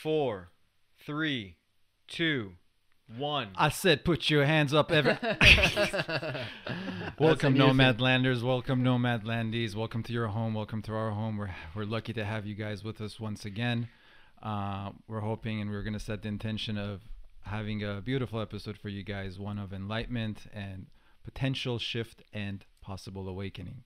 4, 3, 2, 1. I said, put your hands up, Welcome, NomadLanders. Welcome, NomadLandies. Welcome to your home. Welcome to our home. We're lucky to have you guys with us once again. We're hoping, and we're going to set the intention of having a beautiful episode for you guys, one of enlightenment and potential shift and possible awakening.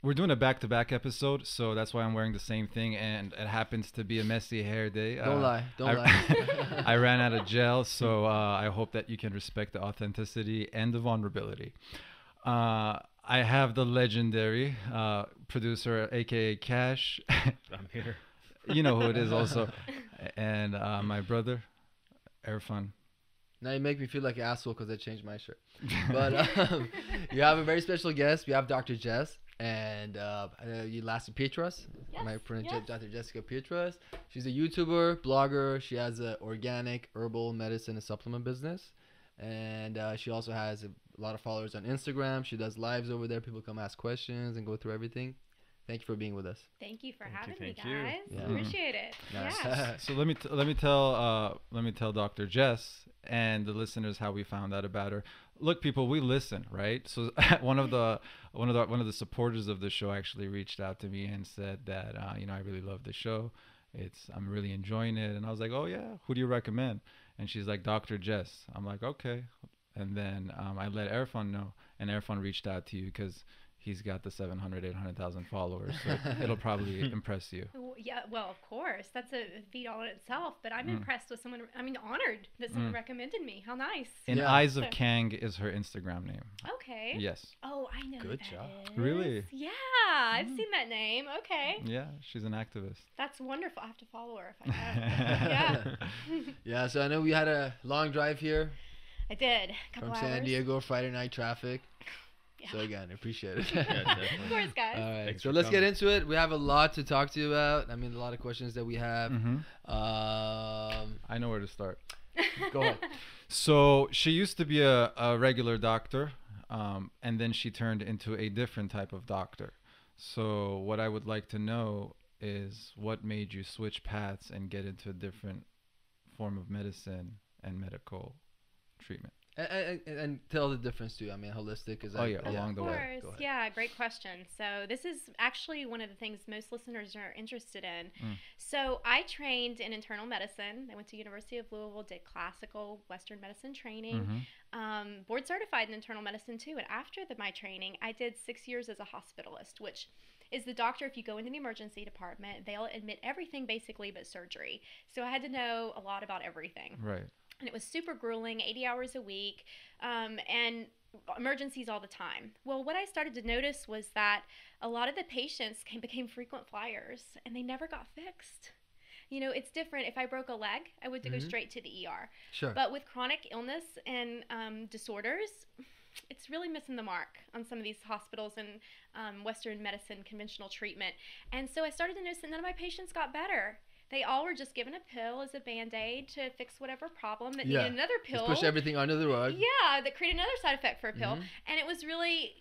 We're doing a back-to-back episode, so that's why I'm wearing the same thing, and it happens to be a messy hair day. Don't lie. I ran out of gel, so I hope that you can respect the authenticity and the vulnerability. I have the legendary producer, aka Cash. I'm here. You know who it is also. And my brother, Erfan. Now you make me feel like an asshole because I changed my shirt. But you have a very special guest. We have Dr. Jess. And you last in Peatross. Yes, My friend yes. Dr. Jessica Peatross. She's a YouTuber, blogger. She has an organic herbal medicine and supplement business. And she also has a lot of followers on Instagram. She does lives over there. People come ask questions and go through everything. Thank you for being with us. Thank you for having me, thank you. guys. Yeah. Appreciate it. Nice. Yeah. So let me tell Dr. Jess and the listeners how we found out about her. Look, people, we listen, right? So one of the supporters of the show actually reached out to me and said that I really love the show. I'm really enjoying it, and I was like, oh yeah, who do you recommend? And she's like, Dr. Jess. I'm like, okay. And then I let Erfan know, and Erfan reached out to you because he's got the 800,000 followers. So it'll probably impress you. Yeah, well, of course. That's a feat all in itself. But I'm impressed with someone. Honored that someone recommended me. How nice. In Yeah. Eyes of Kang is her Instagram name. Okay. Yes. Oh, I know. Good who job. that is. Really? Yeah, I've seen that name. Okay. Yeah, she's an activist. That's wonderful. I have to follow her if I can. Yeah. Yeah, so I know we had a long drive here I did. from San Diego, Friday night traffic. Yeah. So again, I appreciate it. Yeah, definitely. Of course, guys. All right, Thanks so for let's get coming. into it. We have a lot to talk to you about. I mean, a lot of questions that we have. I know where to start. Go ahead. So she used to be a regular doctor, and then she turned into a different type of doctor. So what I would like to know is what made you switch paths and get into a different form of medicine and medical treatment? And tell the difference too. I mean, holistic is. Along the Of way. course. Go ahead. Yeah, great question. So this is actually one of the things most listeners are interested in. So I trained in internal medicine. I went to University of Louisville, did classical Western medicine training, board certified in internal medicine too. And after my training, I did 6 years as a hospitalist, which is the doctor. If you go into the emergency department, they'll admit everything basically but surgery. So I had to know a lot about everything. Right. And it was super grueling, 80 hours a week, and emergencies all the time. Well, what I started to notice was that a lot of the patients became frequent flyers, and they never got fixed. You know, it's different. If I broke a leg, I would go straight to the ER. Sure. But with chronic illness and disorders, it's really missing the mark on some of these hospitals and Western medicine conventional treatment. And so I started to notice that none of my patients got better. They all were just given a pill as a Band-Aid to fix whatever problem that needed another pill. Just push everything under the rug. Yeah, that created another side effect for a pill. And it was really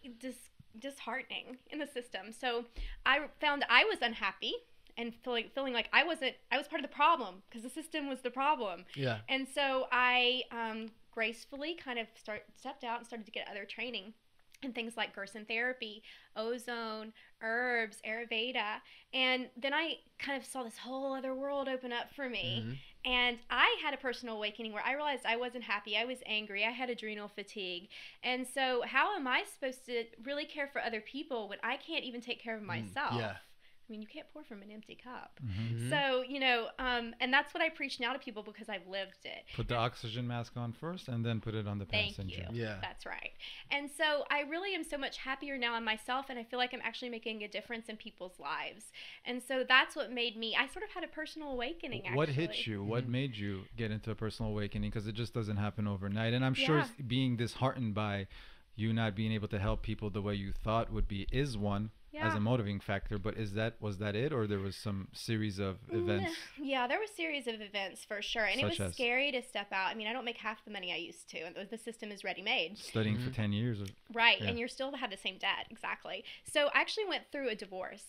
disheartening in the system. So I found I was unhappy and feeling like I was part of the problem because the system was the problem. Yeah. And so I gracefully kind of stepped out and started to get other training and things like Gerson therapy, ozone, herbs, Ayurveda. And then I kind of saw this whole other world open up for me. And I had a personal awakening where I realized I wasn't happy. I was angry. I had adrenal fatigue. And so how am I supposed to really care for other people when I can't even take care of myself? Yeah. I mean, you can't pour from an empty cup. So, and that's what I preach now to people because I've lived it. Put the oxygen mask on first and then put it on the Thank passenger. you. Yeah. That's right. And so I really am so much happier now in myself, and I feel like I'm actually making a difference in people's lives. And so that's what made me, I sort of had a personal awakening, actually. What hit you? What made you get into a personal awakening? Because it just doesn't happen overnight. And I'm sure being disheartened by you not being able to help people the way you thought would be is one. As a motivating factor, but was that it, or there was some series of events? Yeah, there were a series of events for sure, and it was scary to step out. I mean, I don't make half the money I used to, and the system is ready-made. Studying for 10 years. Right, and you're still have the same debt, exactly. So I actually went through a divorce.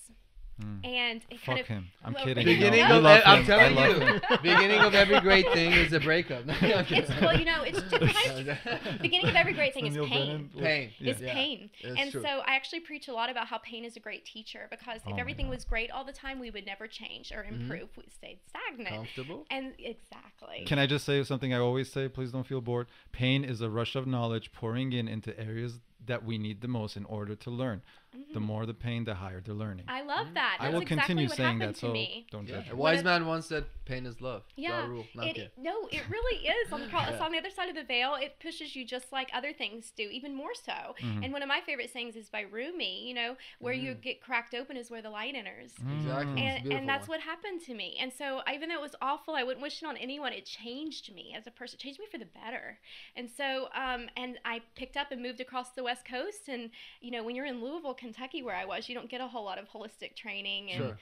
And it Fuck kind of him. I'm well, kidding. Beginning No, of I love I'm him. telling I love you, him. beginning of every great thing is a breakup. it's well, it's just kind of beginning of every great thing is Neil pain. Brennan? Pain. Yeah. It's pain. It's And true. so I actually preach a lot about how pain is a great teacher, because Oh if my everything God. was great all the time, we would never change or improve. We stayed stagnant. Comfortable. And exactly. Can I just say something I always say? Please don't feel bored. Pain is a rush of knowledge pouring into areas that we need the most in order to learn. The more the pain, the higher the learning. I love that. I That's will exactly continue what saying happened that, to so me. don't Yeah. judge A me. wise man once said, "Pain is love." Yeah, Ja Rule. No, I'm kidding. it really is. On the other side of the veil, it pushes you just like other things do, even more so. Mhm. And one of my favorite sayings is by Rumi. Where you get cracked open is where the light enters. Exactly. It's a beautiful And that's one. what happened to me. And so even though it was awful, I wouldn't wish it on anyone. It changed me as a person. It changed me for the better. And so and I picked up and moved across the West Coast. And when you're in Louisville, Kentucky, where I was, you don't get a whole lot of holistic training and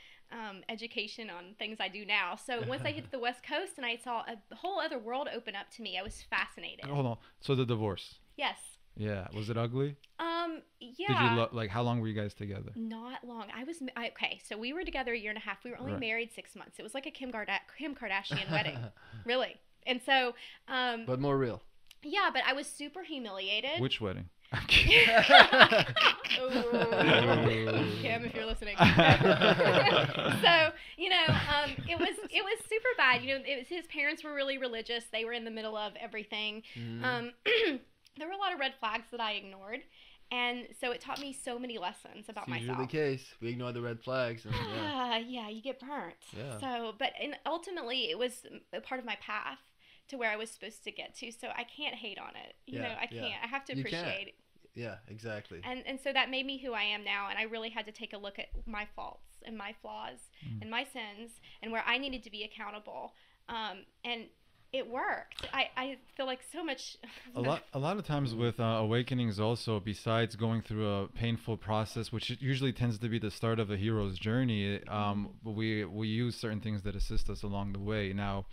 education on things I do now. So once I hit the West Coast and I saw a whole other world open up to me, I was fascinated. Hold on. So the divorce. Yes. Yeah. Was it ugly? Yeah. Did you like? How long were you guys together? Not long. Okay, so we were together a year and a half. We were only Right. married 6 months. It was like a Kim Kardashian wedding, really. And so, But more real. yeah, but I was super humiliated. Which wedding? I'm Ooh, Kim, if you're listening. So, it was super bad. His parents were really religious. They were in the middle of everything. There were a lot of red flags that I ignored. And so it taught me so many lessons about It's usually myself. the case. We ignore the red flags. And, Yeah, you get burnt. Yeah. So, and ultimately, it was a part of my path to where I was supposed to get to. So I can't hate on it. I can't. I have to You can't. appreciate it. Yeah, exactly. And so that made me who I am now. And I really had to take a look at my faults and my flaws and my sins and where I needed to be accountable. And it worked. I feel like so much. A lot of times with awakenings also, besides going through a painful process, which usually tends to be the start of a hero's journey, we use certain things that assist us along the way. Now,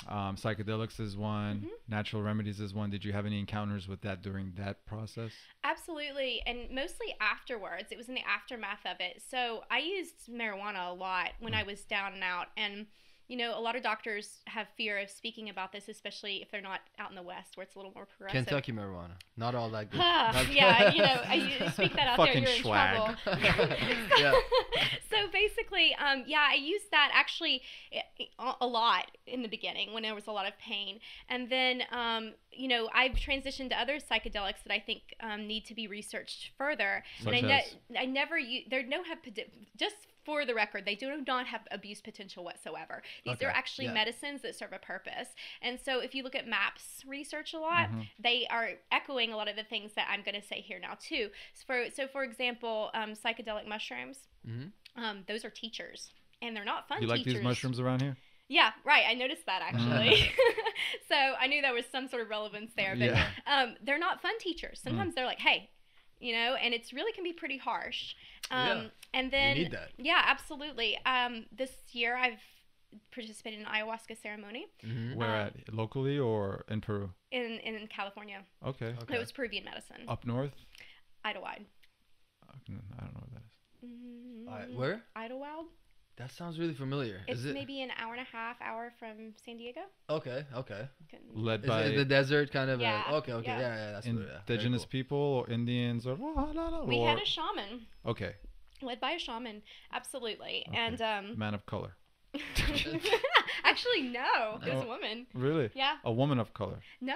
psychedelics is one, natural remedies is one. Did you have any encounters with that during that process? Absolutely, and mostly afterwards. It was in the aftermath of it. So I used marijuana a lot when I was down and out, and a lot of doctors have fear of speaking about this, especially if they're not out in the West where it's a little more progressive. Kentucky marijuana. Not all that good. Yeah, you speak that out Fucking there, you're swag. in trouble. Yeah. So basically, I used that actually a lot in the beginning when there was a lot of pain. And then, I've transitioned to other psychedelics that I think need to be researched further. Such And as? I never use, just for the record, they do not have abuse potential whatsoever. These are actually medicines that serve a purpose. And so if you look at MAPS research a lot, they are echoing a lot of the things that I'm going to say here now too. So for example, psychedelic mushrooms, those are teachers. And they're not fun You like teachers. these mushrooms around here? Yeah, right. I noticed that actually. So I knew there was some sort of relevance there. But they're not fun teachers. Sometimes they're like, hey, and it's really can be pretty harsh. And then you need that. Yeah, absolutely. This year I've participated in an Ayahuasca ceremony Where at? Locally or in Peru? in California. Okay. It was Peruvian medicine. Up north? Idlewild. I don't know what that is. Where? Idlewild. That sounds really familiar. It's Is it? maybe an hour and a half from San Diego. Okay. Led Is by it the desert kind of? Yeah, Okay. yeah. Yeah. That's what, indigenous people or Indians or We had a shaman. Okay. Led by a shaman, absolutely. Okay. And Man of color. actually, no, it was a woman. Really? Yeah, A woman of color. no,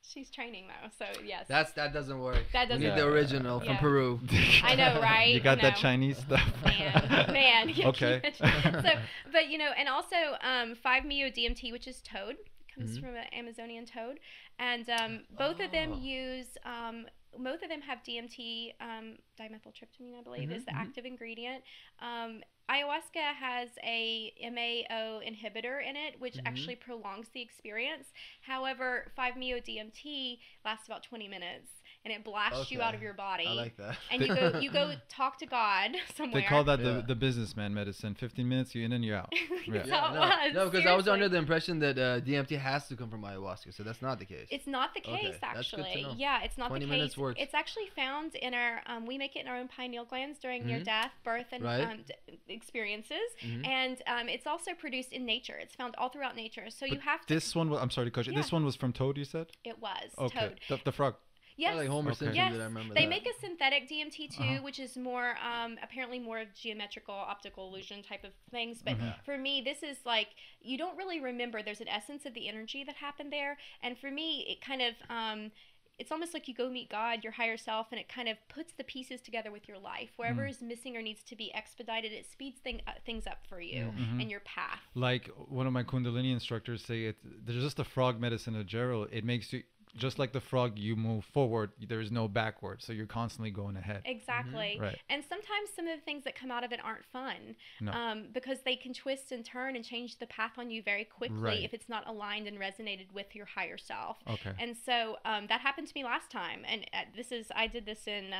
she's training though, so yes. That doesn't work. That We doesn't need the work. original from Yeah. Peru. I know, right? You got I that know. Chinese stuff. Man. Yeah, Okay. So, but and also 5-MeO-DMT, which is toad, comes from an Amazonian toad, and both of them use. Both of them have DMT, dimethyltryptamine, I believe, is the active ingredient. Ayahuasca has a MAO inhibitor in it, which actually prolongs the experience. However, 5-MeO-DMT lasts about 20 minutes. and it blasts you out of your body. I like that. And you go talk to God somewhere. They call that the businessman medicine. 15 minutes, you're in and you're out. That's Yeah. how it was. No, because I was seriously. under the impression that DMT has to come from ayahuasca, so that's not the case. It's not the Okay, case, that's good to actually. know. Yeah, it's not the 20 case. minutes works. It's actually found in our, we make it in our own pineal glands during near death, birth, and Right. experiences. Mhm. And it's also produced in nature. It's found all throughout nature. So you But have to. this one, I'm sorry to cut you. Yeah. This one was from Toad, you said? It was Okay. toad. The frog. Yes. Like Homer Okay. Simpson Yes, did, I remember they that. make a synthetic DMT too, Uh-huh. which is more, apparently more of geometrical optical illusion type of things. But Mhm. for me, this is like, you don't really remember. There's an essence of the energy that happened there. And for me, it kind of, it's almost like you go meet God, your higher self, and it kind of puts the pieces together with your life. Wherever is missing or needs to be expedited, it speeds things up for you Mhm. and your path. Like one of my Kundalini instructors say, there's just a frog medicine in general. It makes you, just like the frog, you move forward. There's no backward. So you're constantly going ahead. Exactly. Right. And sometimes some of the things that come out of it aren't fun, No. because they can twist and turn and change the path on you very quickly Right. if it's not aligned and resonated with your higher self. Okay. And so that happened to me last time, and I did this in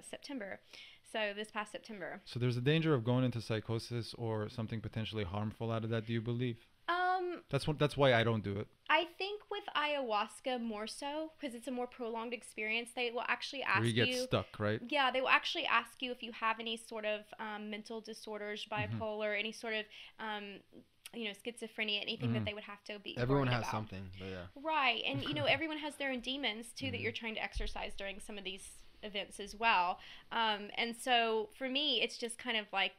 September, so this past September. So there's a danger of going into psychosis or something potentially harmful out of that. Do you believe? That's why I don't do it. I think with ayahuasca more so, because it's a more prolonged experience. They will actually ask Where you get stuck, right? Yeah, they will actually ask you if you have any sort of mental disorders, bipolar, any sort of, schizophrenia, anything that they would have to be Everyone worried has about. something, but yeah. Right, and everyone has their own demons too that you're trying to exercise during some of these events as well. And so for me, it's just kind of like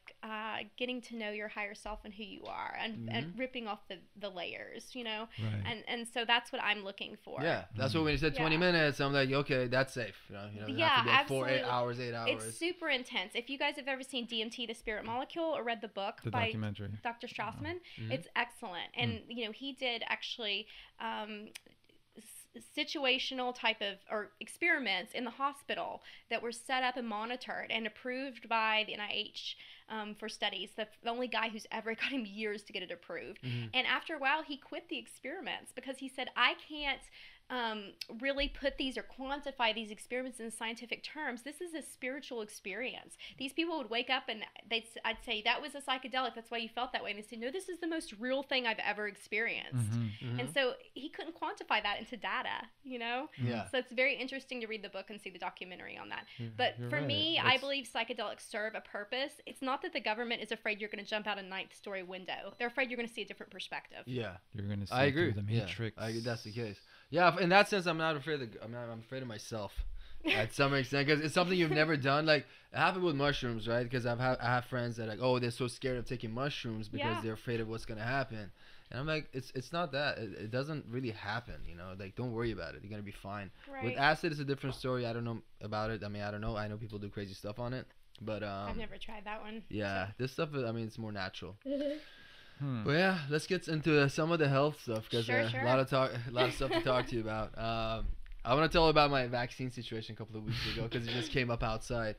getting to know your higher self and who you are, and ripping off the layers, Right. and so that's what I'm looking for. Yeah, that's what when you said 20 minutes, I'm like, okay, that's safe. You don't Yeah, have to be like 4, 8 absolutely. hours, 8 hours. It's super intense. If you guys have ever seen DMT, The Spirit Molecule, or read the book The by documentary. Dr. Strassman, it's excellent. And, he did actually situational type of or experiments in the hospital that were set up and monitored and approved by the NIH for studies. The only guy who's ever got him years to get it approved. And after a while, he quit the experiments because he said, I can't really put these or quantify these experiments in scientific terms. This is a spiritual experience. These people would wake up and I'd say, that was a psychedelic, that's why you felt that way. And they'd say, no, this is the most real thing I've ever experienced. And so he couldn't quantify that into data, Yeah. So it's very interesting to read the book and see the documentary on that. But you're for right. me, I It's- believe psychedelics serve a purpose. It's not that the government is afraid you're going to jump out a 9th story window. They're afraid you're going to see a different perspective. Yeah. You're gonna see I agree. through the matrix. Yeah, that's the case. Yeah, in that sense, I'm not afraid of. I'm afraid of myself, at some extent, because it's something you've never done. Like it happened with mushrooms, right? Because I have friends that are like, oh, they're so scared of taking mushrooms because they're afraid of what's gonna happen. And I'm like, it's not that. It doesn't really happen, Like don't worry about it. You're gonna be fine. Right. With acid, it's a different story. I don't know about it. I mean, I don't know. I know people do crazy stuff on it, but I've never tried that one. yeah, this stuff. It's more natural. Hmm. But yeah, let's get into some of the health stuff because Sure. a lot of stuff to talk to you about. I want to tell about my vaccine situation a couple of weeks ago because it just came up outside.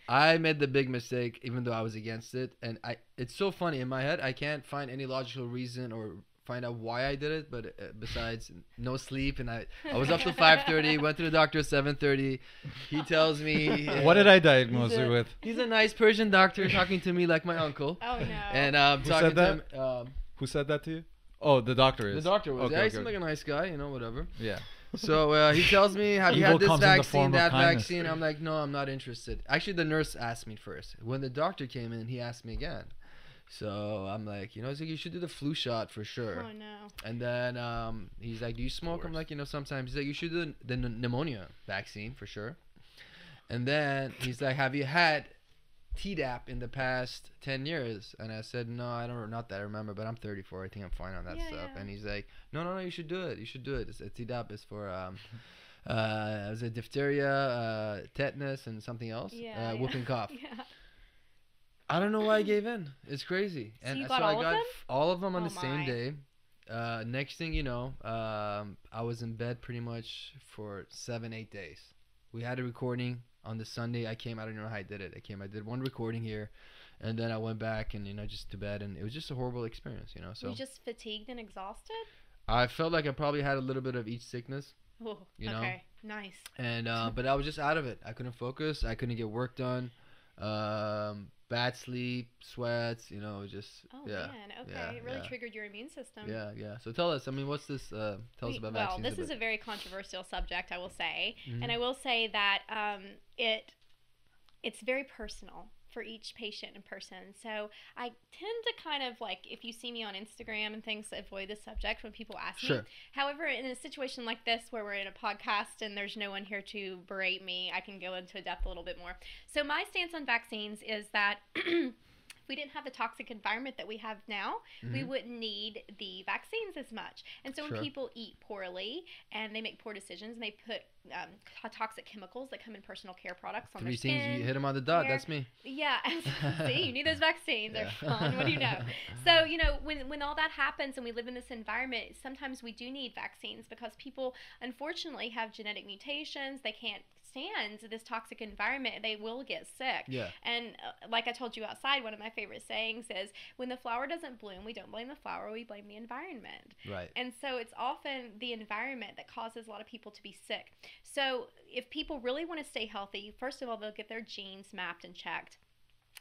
I made the big mistake, even though I was against it, and it's so funny in my head. I can't find any logical reason or find out why I did it, but besides no sleep, and I was up till 5:30. Went to the doctor at 7:30. He tells me, What did I diagnose you with? He's a nice Persian doctor talking to me like my uncle. Oh, no. And Who talking said to that? him. Who said that to you? Oh, the doctor is. The doctor was. Okay, Yeah, he okay, seemed like a nice guy, whatever. Yeah. So he tells me, have you Evil had this comes in the vaccine, form of that kindness. vaccine? I'm like, no, I'm not interested. Actually, the nurse asked me first. When the doctor came in, he asked me again. So I'm like, he's like, you should do the flu shot for sure. Oh, no. And then he's like, do you smoke? I'm like, sometimes. He's like, you should do the pneumonia vaccine for sure. And then he's like, have you had Tdap in the past 10 years? And I said, no, I don't, not that I remember, but I'm 34. I think I'm fine on that stuff. Yeah. And he's like, no, you should do it. You should do it. Tdap is for was it diphtheria, tetanus, and something else? Yeah, Whooping cough. Yeah. I don't know why I gave in. It's crazy. So you got all of them? All of them on Oh the same my. day. Next thing you know, I was in bed pretty much for 7-8 days. We had a recording on the Sunday. I don't know how I did it. I did one recording here, and then I went back and just to bed, and it was just a horrible experience. So Were you just fatigued and exhausted? I felt like I probably had a little bit of each sickness. Oh, You know? okay. Nice. And but I was just out of it. I couldn't focus. I couldn't get work done. Bad sleep, sweats. You know, it was just Oh yeah. man, okay. yeah, It really yeah. triggered your immune system. Yeah. So tell us. I mean, what's this? Tell us about Well, vaccines. this is a very controversial subject, I will say, and I will say that it's very personal for each patient and person. So I tend to kind of like, if you see me on Instagram and things, avoid the subject when people ask me. However, in a situation like this where we're in a podcast and there's no one here to berate me, I can go into depth a little bit more. So my stance on vaccines is that if we didn't have the toxic environment that we have now, we wouldn't need the vaccines as much. And so when people eat poorly and they make poor decisions and they put toxic chemicals that come in personal care products on their skin. 3 things, you hit them on the dot. hair. That's me. Yeah. See, you need those vaccines. They're fun. What do you know? So, you know, when all that happens and we live in this environment, sometimes we do need vaccines because people, unfortunately, have genetic mutations. They can't stand this toxic environment. They will get sick. Yeah. And like I told you outside, one of my favorite sayings is, when the flower doesn't bloom, we don't blame the flower, we blame the environment. Right. And so it's often the environment that causes a lot of people to be sick. So if people really want to stay healthy, first of all, they'll get their genes mapped and checked.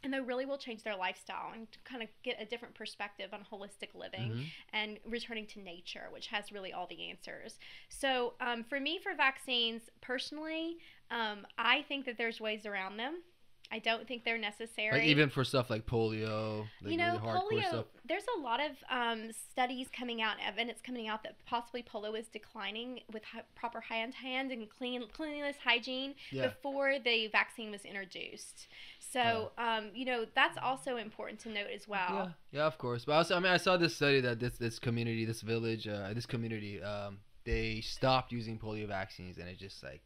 And they really will change their lifestyle and kind of get a different perspective on holistic living and returning to nature, which has really all the answers. So for me, for vaccines, personally, I think that there's ways around them. I don't think they're necessary. Like even for stuff like polio, like you know, really hardcore polio, stuff. there's a lot of studies coming out, evidence coming out that possibly polio is declining with proper hand and cleanliness, hygiene before the vaccine was introduced. So, you know, that's also important to note as well. Yeah, of course. But also, I mean, I saw this study that this community, this village, they stopped using polio vaccines, and it just like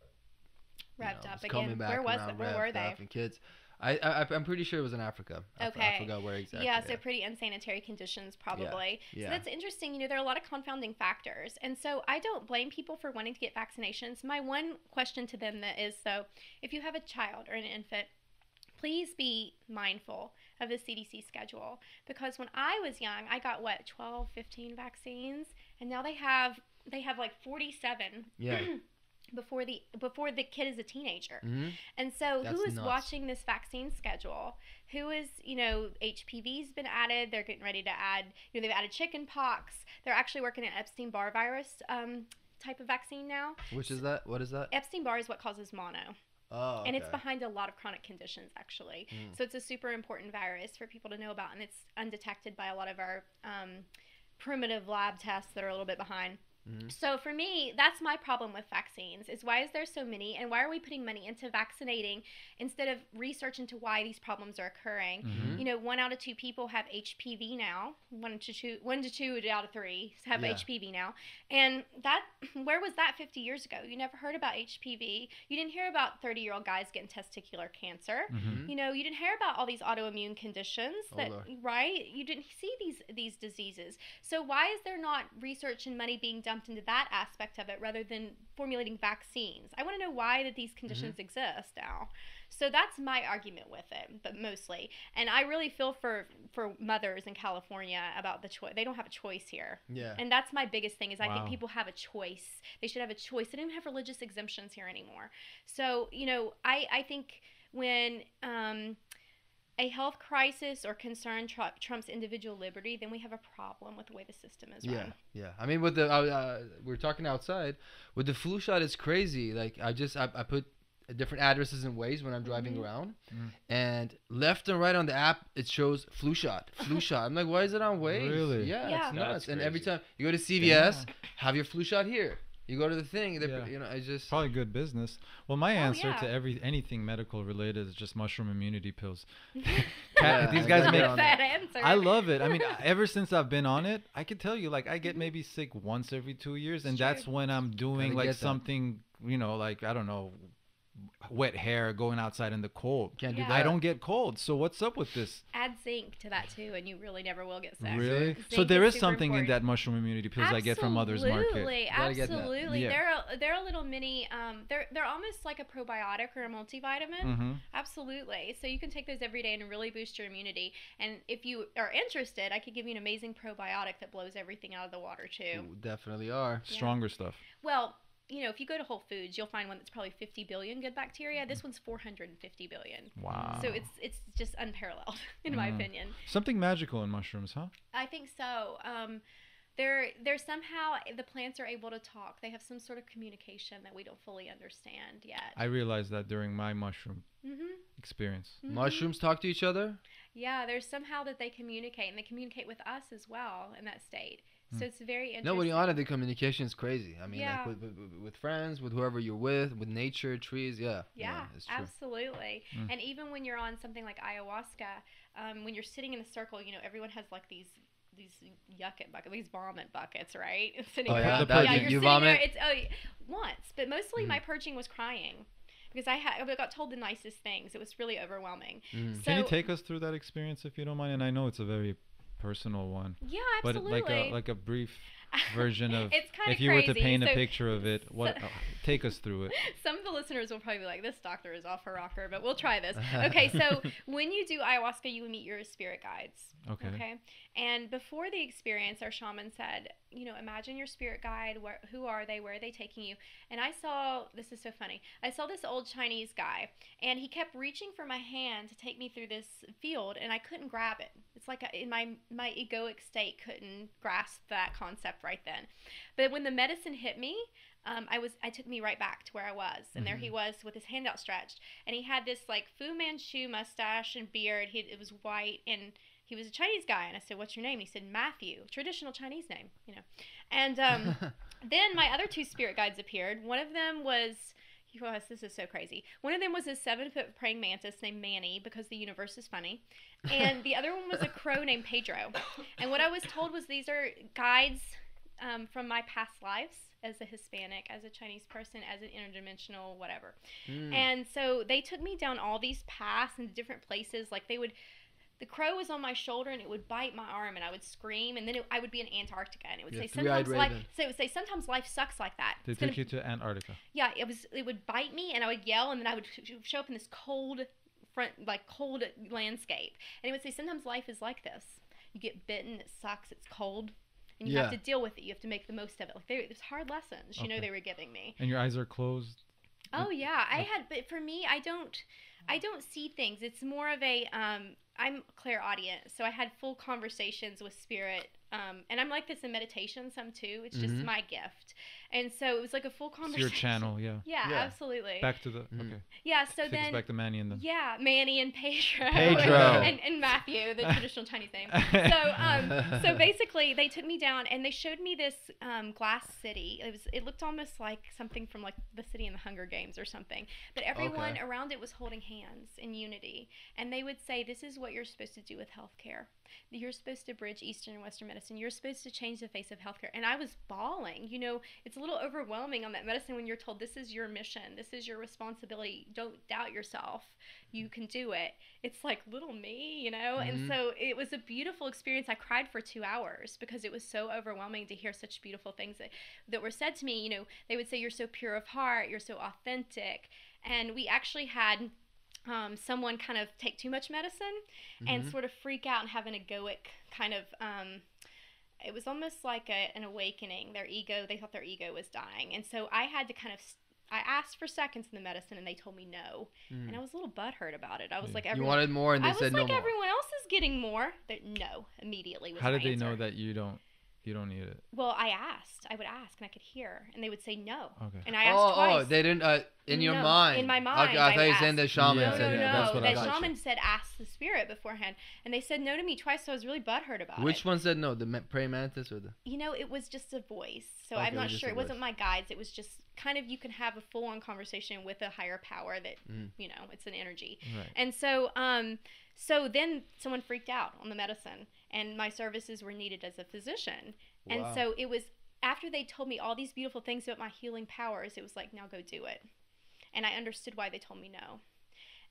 revved up again. Where was it? Where were they? And kids. I'm pretty sure it was in Africa. I forgot where exactly. Yeah, so pretty unsanitary conditions probably. Yeah. So that's interesting. You know, there are a lot of confounding factors. And so I don't blame people for wanting to get vaccinations. My one question to them is, so if you have a child or an infant, please be mindful of the CDC schedule. Because when I was young, I got 12, 15 vaccines, and now they have like 47. Yeah. before the kid is a teenager. And so who is watching this vaccine schedule? Who is, you know, HPV's been added. They're getting ready to add, you know, they've added chicken pox. They're actually working on Epstein Barr virus type of vaccine now. Which is that? What is that? Epstein Barr is what causes mono. Oh, okay. And it's behind a lot of chronic conditions, actually. So it's a super important virus for people to know about, and it's undetected by a lot of our primitive lab tests that are a little bit behind. So for me, that's my problem with vaccines, is why is there so many, and why are we putting money into vaccinating instead of research into why these problems are occurring? You know, 1 out of 2 people have HPV now. 1 to 2 out of 3 have HPV now. And that, where was that 50 years ago? You never heard about HPV. You didn't hear about 30-year-old guys getting testicular cancer. You know, you didn't hear about all these autoimmune conditions right? You didn't see these diseases. So why is there not research and money being dumped into that aspect of it rather than formulating vaccines? I want to know why that these conditions exist now. So that's my argument with it, but mostly. And I really feel for mothers in California about the choice. They don't have a choice here. Yeah. And that's my biggest thing is I think people have a choice. They should have a choice. They don't even have religious exemptions here anymore. So, you know, I think when a health crisis or concern trumps individual liberty, then we have a problem with the way the system is run. Yeah. I mean, with the we're talking outside with the flu shot, it's crazy. Like I put different addresses and ways when I'm driving around, and left and right on the app it shows flu shot. I'm like, why is it on Waze? Really? Yeah, it's nuts. And every time you go to CVS, have your flu shot here. You go to the thing, you know, I just probably good business. Well, my answer to anything medical related is just mushroom immunity pills. These guys make that answer. I love it. I mean, ever since I've been on it, I could tell you, like, I get maybe sick once every 2 years, and that's when I'm doing like something, you know, like I don't know, wet hair, going outside in the cold. Can't do that. I don't get cold. So what's up with this? Add zinc to that too, and you really never will get sick. Really? Zinc So there is something important. in that mushroom immunity pills I get from Mother's Market. Absolutely. Yeah. They're a little mini. They're almost like a probiotic or a multivitamin. Absolutely. So you can take those every day and really boost your immunity. And if you are interested, I could give you an amazing probiotic that blows everything out of the water too. Ooh, definitely are stronger stuff. Well, if you go to Whole Foods, you'll find one that's probably 50 billion good bacteria. This one's 450 billion. Wow. So it's just unparalleled, in my opinion. Something magical in mushrooms, huh? I think so. They're somehow, the plants are able to talk. They have some sort of communication that we don't fully understand yet. I realized that during my mushroom experience. Mushrooms talk to each other? Yeah, there's somehow that they communicate, and they communicate with us as well in that state. So it's very interesting. No, when you're on it, the communication is crazy. I mean, Yeah. like with friends, with whoever you're with nature, trees, yeah. Yeah, it's true. absolutely. And even when you're on something like ayahuasca, when you're sitting in a circle, everyone has like these yucket buckets, these vomit buckets, right? Sitting Oh, yeah, around. that- yeah, you you're sitting vomit? there. It's once, but mostly my purging was crying because I got told the nicest things. It was really overwhelming. So, Can you take us through that experience if you don't mind? And I know it's a very personal one. Yeah, But absolutely. like a brief version of It's kinda if you were to crazy. paint a So- picture of it, what take us through it. Some of the listeners will probably be like, this doctor is off her rocker, but we'll try this. Okay, so when you do ayahuasca, you meet your spirit guides. Okay. And before the experience, our shaman said, imagine your spirit guide. Who are they? Where are they taking you? And I saw, this is so funny, I saw this old Chinese guy, and he kept reaching for my hand to take me through this field, and I couldn't grab it. It's like in my egoic state couldn't grasp that concept right then. But when the medicine hit me, I took me right back to where I was, and there he was with his hand outstretched, and he had this like Fu Manchu mustache and beard. It was white, and he was a Chinese guy, and I said, "What's your name?" And he said, "Matthew," traditional Chinese name, And then my other two spirit guides appeared. One of them was, this is so crazy. One of them was a 7-foot praying mantis named Manny, because the universe is funny, and the other one was a crow named Pedro. And what I was told was these are guides from my past lives as a Hispanic, as a Chinese person, as an interdimensional, whatever. And so they took me down all these paths and different places. Like the crow was on my shoulder, and it would bite my arm, and I would scream, and then I would be in Antarctica, and it would say sometimes life sucks like that. They took you to Antarctica. Yeah, it would bite me, and I would yell, and then I would show up in this cold landscape, and it would say sometimes life is like this. You get bitten, it sucks, it's cold. And you have to deal with it. You have to make the most of it. Like it was hard lessons, they were giving me. And your eyes are closed. Oh yeah, but for me, I don't see things. It's more of a I'm clairaudient, so I had full conversations with spirit, and I'm like this in meditation some too. It's just my gift, and so it was like a full conversation. It's your channel, yeah. Yeah, absolutely. Back to the okay. Yeah, so Take us then back to Manny and then. Yeah, Manny and Pedro. and Matthew, the traditional Chinese name. So basically, they took me down and they showed me this glass city. It looked almost like something from like the city in the Hunger Games or something. But everyone around it was holding hands in unity, and they would say, "This is what you're supposed to do with healthcare. You're supposed to bridge Eastern and Western medicine. You're supposed to change the face of healthcare." And I was bawling. It's a little overwhelming on that medicine when you're told this is your mission, this is your responsibility. Don't doubt yourself. You can do it. It's like little me, And so it was a beautiful experience. I cried for 2 hours because it was so overwhelming to hear such beautiful things that were said to me. They would say, "You're so pure of heart. You're so authentic." And we actually had someone kind of take too much medicine and sort of freak out and have an egoic kind of it was almost like an awakening. They thought their ego was dying, and so I had to I asked for seconds in the medicine, and they told me no, and I was a little butthurt about it. I was like, you wanted more, and they said no more. Everyone else is getting more. No, immediately was How did my they know answer. that you don't need it? Well, I would ask, and I could hear, and they would say no. Okay. And I asked twice. Oh, they didn't. In your No, mind. in my mind, Okay, I thought you I said the asked. shaman Yeah, said yeah, that's what I that got. shaman said ask the spirit beforehand, and they said no to me twice, so I was really butthurt about it. Which one said no? The praying mantis or the? It was just a voice, so Okay, I'm it not was just sure. a It wasn't voice. my guides. It was just kind of, you can have a full-on conversation with a higher power that it's an energy. Right. And so so then someone freaked out on the medicine, and my services were needed as a physician. And Wow. so it was after they told me all these beautiful things about my healing powers, it was like, now go do it. And I understood why they told me no.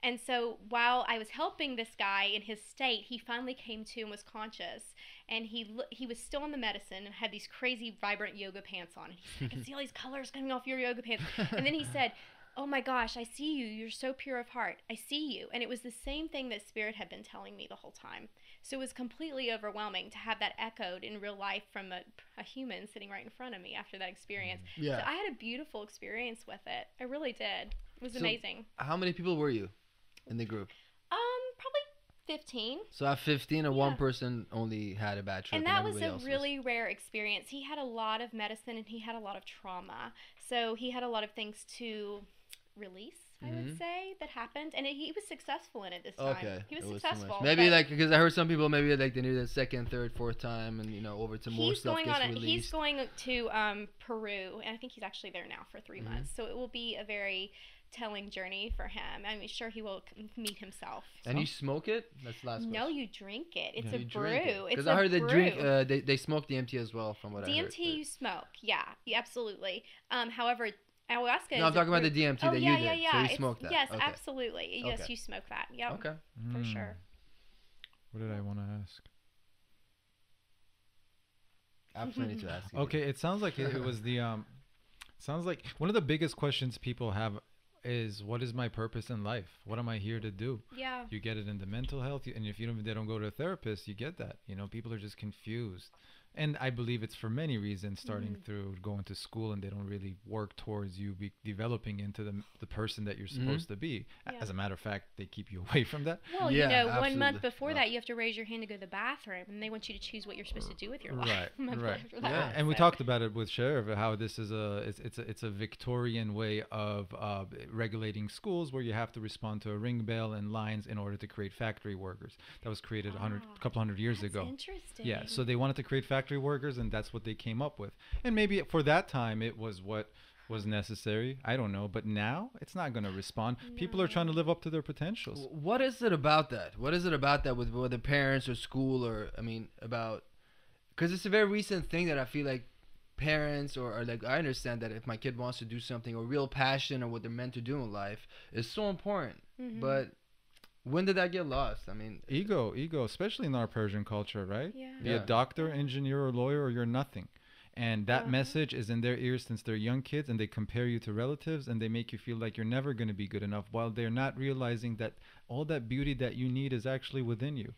And so while I was helping this guy in his state, he finally came to and was conscious. And he was still on the medicine and had these crazy vibrant yoga pants on. And he said, "I can see all these colors coming off your yoga pants." And then he said, oh my gosh, I see you. You're so pure of heart. I see you. And it was the same thing that Spirit had been telling me the whole time. So it was completely overwhelming to have that echoed in real life from a human sitting right in front of me after that experience. Yeah. So I had a beautiful experience with it. I really did. It was amazing. How many people were you in the group? Probably 15. So at 15, and one person only had a bad trip. And that was everybody a else really rare experience. He had a lot of medicine and he had a lot of trauma. So he had a lot of things to release, I would say, that happened. And he was successful in it this time. Okay. He was It too successful. much. Maybe but like, because I heard some people maybe like they needed a second, third, fourth time, and over to more stuff gets released. He's going to Peru, and I think he's actually there now for 3 months. So it will be a very telling journey for him. I'm sure he will meet himself. And you smoke it? That's the last question. No, you drink it. It's a You brew. drink it. It's I heard a they brew. drink. They smoke DMT as well, from what I heard. DMT you smoke, yeah, absolutely. However, ayahuasca. No, I'm talking about the DMT that you did. Yeah. So you It's- smoked that. Yes, Okay. absolutely. Yes, Okay. you smoke that. Yep. Okay. For sure. What did I want to ask? I have plenty to ask you. Okay, it sounds like it was the sounds like one of the biggest questions people have is, what is my purpose in life? What am I here to do? Yeah. You get it in the mental health, and if they don't go to a therapist, you get that. People are just confused. And I believe it's for many reasons, starting through going to school, and they don't really work towards you developing into the person that you're supposed to be. Yeah. As a matter of fact, they keep you away from that. Well, Yeah, 1 month absolutely. before that, you have to raise your hand to go to the bathroom, and they want you to choose what you're supposed to do with your life. Right, a month right. after that. Yeah. And we So- talked about it with Sheriff, how this is it's a Victorian way of regulating schools, where you have to respond to a ring bell and lines in order to create factory workers. That was created a couple hundred years That's ago. interesting. Yeah, so they wanted to create factory workers, and that's what they came up with. And maybe for that time it was what was necessary. I don't know, but now it's not going to respond. People are trying to live up to their potentials. What is it about that? What is it about that with whether parents or school about? Because it's a very recent thing that I feel like parents or like, I understand that if my kid wants to do something or real passion or what they're meant to do in life is so important. But when did that get lost? Ego, especially in our Persian culture, right? Yeah. Be a doctor, engineer, or lawyer, or you're nothing. And that message is in their ears since they're young kids, and they compare you to relatives, and they make you feel like you're never going to be good enough, while they're not realizing that all that beauty that you need is actually within you.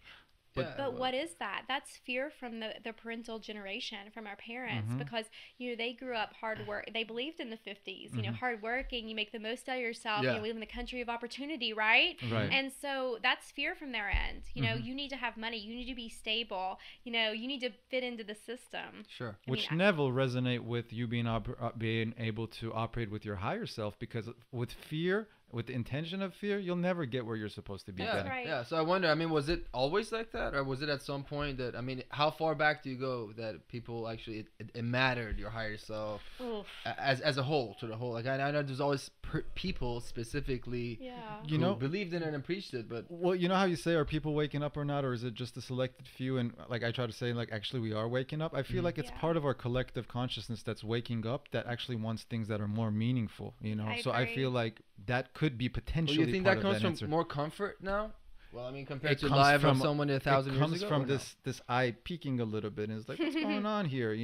But what is that? That's fear from the parental generation, from our parents, because they grew up hard work. They believed in the 50s, hard working. You make the most out of yourself. Yeah. You live in the country of opportunity, right? Right. And so that's fear from their end. You need to have money. You need to be stable. You need to fit into the system. Sure. Which never resonate with you being able to operate with your higher self, because with fear, with the intention of fear, you'll never get where you're supposed to be. That's getting. right. Yeah. So I wonder, was it always like that? Or was it at some point that, how far back do you go that people actually, it mattered, your higher self, Oof. as a whole, to the whole? Like, I know there's always people specifically Yeah. who believed in it and preached it, but... Well, you know how you say, are people waking up or not, or is it just a selected few? And like I try to say, like, actually we are waking up. I feel like it's Yeah. part of our collective consciousness that's waking up, that actually wants things that are more meaningful, So I agree. feel like that could be Well, potentially you think part that of comes that from answer. more comfort now? Well, compared It to comes live from from someone 1,000 years ago? It comes from or no? this eye peeking a little bit, and it's like, what's going on here,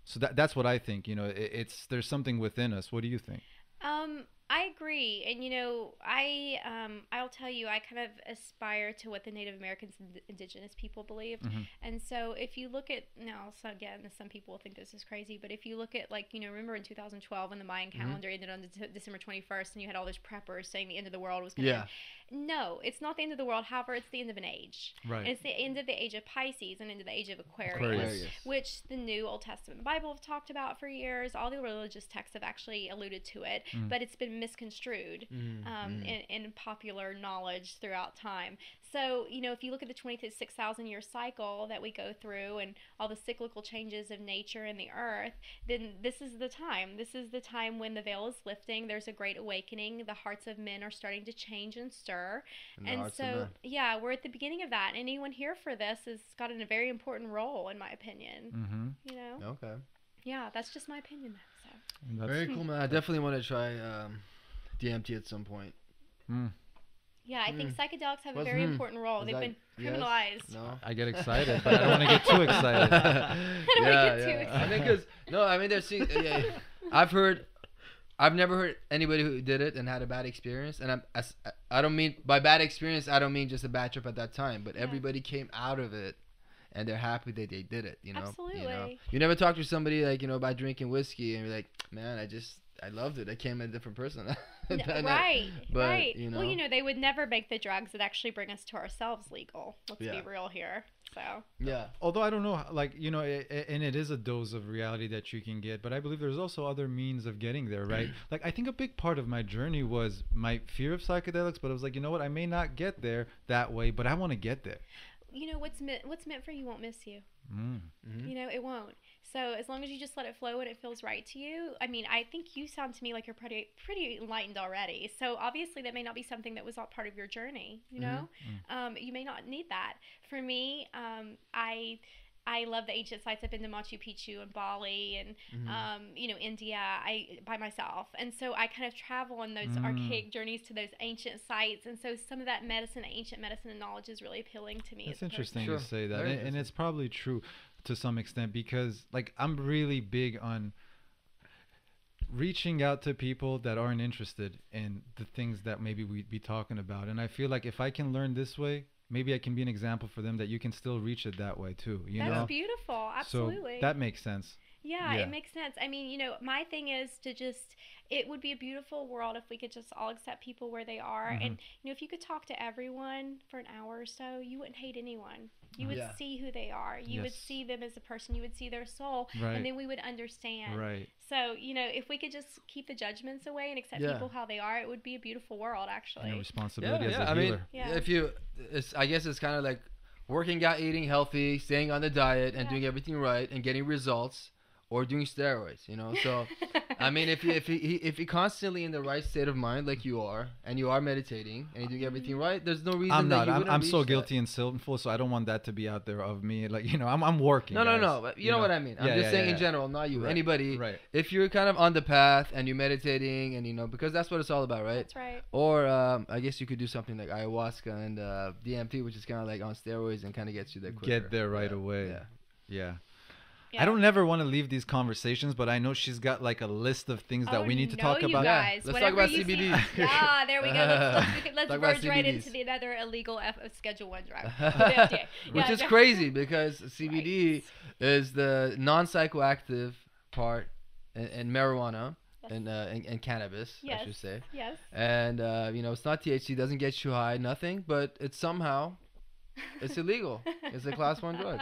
So that's what I think, it's there's something within us. What do you think? I agree, and I'll tell you, I kind of aspire to what the Native Americans and indigenous people believed, and so if you look at so again, some people will think this is crazy, but if you look at remember in 2012 when the Mayan calendar ended on December 21st, and you had all those preppers saying the end of the world was going to end. No, it's not the end of the world. However, it's the end of an age. Right. And it's the end of the age of Pisces and into the age of Aquarius. which the New Old Testament and the Bible have talked about for years. All the religious texts have actually alluded to it, but it's been misconstrued in popular knowledge throughout time. So, if you look at the 26,000 year cycle that we go through and all the cyclical changes of nature and the earth, then this is the time. This is the time when the veil is lifting. There's a great awakening. The hearts of men are starting to change and stir. And so, we're at the beginning of that. Anyone here for this has got a very important role, in my opinion. Okay. Yeah, that's just my opinion. So. Very cool, man. I definitely want to try DMT at some point. Yeah, I think psychedelics have a very important role. They've been criminalized. No. I get excited, but I don't want to get too excited. I don't want to get too excited. There's I've heard I've never heard anybody who did it and had a bad experience. And I don't mean by bad experience, I don't mean just a bad trip at that time, but everybody came out of it and they're happy that they did it, you know. Absolutely. You know? You never talk to somebody like, you know, by drinking whiskey and you're like, man, I loved it. I came a different person. Right. You know, well, you know, they would never make the drugs that actually bring us to ourselves legal. Let's be real here. So yeah. Although I don't know, like, you know, and it is a dose of reality that you can get, but I believe there's also other means of getting there, right? Like, I think a big part of my journey was my fear of psychedelics, but I was like, you know what, I may not get there that way, but I want to get there. You know, what's meant for you won't miss you. Mm-hmm. You know, it won't. So as long as you just let it flow and it feels right to you, I mean, I think you sound to me like you're pretty enlightened already. So obviously that may not be something that was all part of your journey, you know? You may not need that. For me, I love the ancient sites. I've been to Machu Picchu and Bali and, you know, India by myself. And so I kind of travel on those archaic journeys to those ancient sites. And so some of that ancient medicine and knowledge is really appealing to me. That's interesting to say that. And it's probably true to some extent because, like, I'm really big on reaching out to people that aren't interested in the things that maybe we'd be talking about. And I feel like if I can learn this way, maybe I can be an example for them that you can still reach it that way too. You know? That's beautiful. Absolutely. So that makes sense. Yeah, it makes sense. I mean, you know, my thing is to just, it would be a beautiful world if we could just all accept people where they are. And, you know, if you could talk to everyone for an hour or so, you wouldn't hate anyone. You would see who they are. You would see them as a person. You would see their soul. Right. And then we would understand. Right. So, you know, if we could just keep the judgments away and accept people how they are, it would be a beautiful world, actually. And a responsibility as a I healer. mean, I guess it's kind of like working out, eating healthy, staying on the diet, and doing everything right, and getting results, or doing steroids, you know. So, I mean, if you're constantly in the right state of mind, like you are, and you are meditating, and you're doing everything right, there's no reason. I'm not. That you I'm so reach guilty and sinful, so I don't want that to be out there of me. Like, you know, I'm working. No. But you know what I mean. I'm just saying in general, not you. Right. Anybody. Right. If you're kind of on the path and you're meditating, and you know, because that's what it's all about, right? That's right. Or I guess you could do something like ayahuasca and DMT, which is kind of like on steroids and kind of gets you there quicker. Get there right away. Yeah. I don't never want to leave these conversations, but I know she's got like a list of things that we need to talk about. Guys. Let's talk about CBD. Yeah, there we go. Let's verge right into the another illegal Schedule 1 drug. Which is crazy because CBD is the non-psychoactive part in marijuana and cannabis, I should say. Yes. And, you know, it's not THC, doesn't get you high, nothing, but it's somehow... It's illegal. It's a class 1 drug.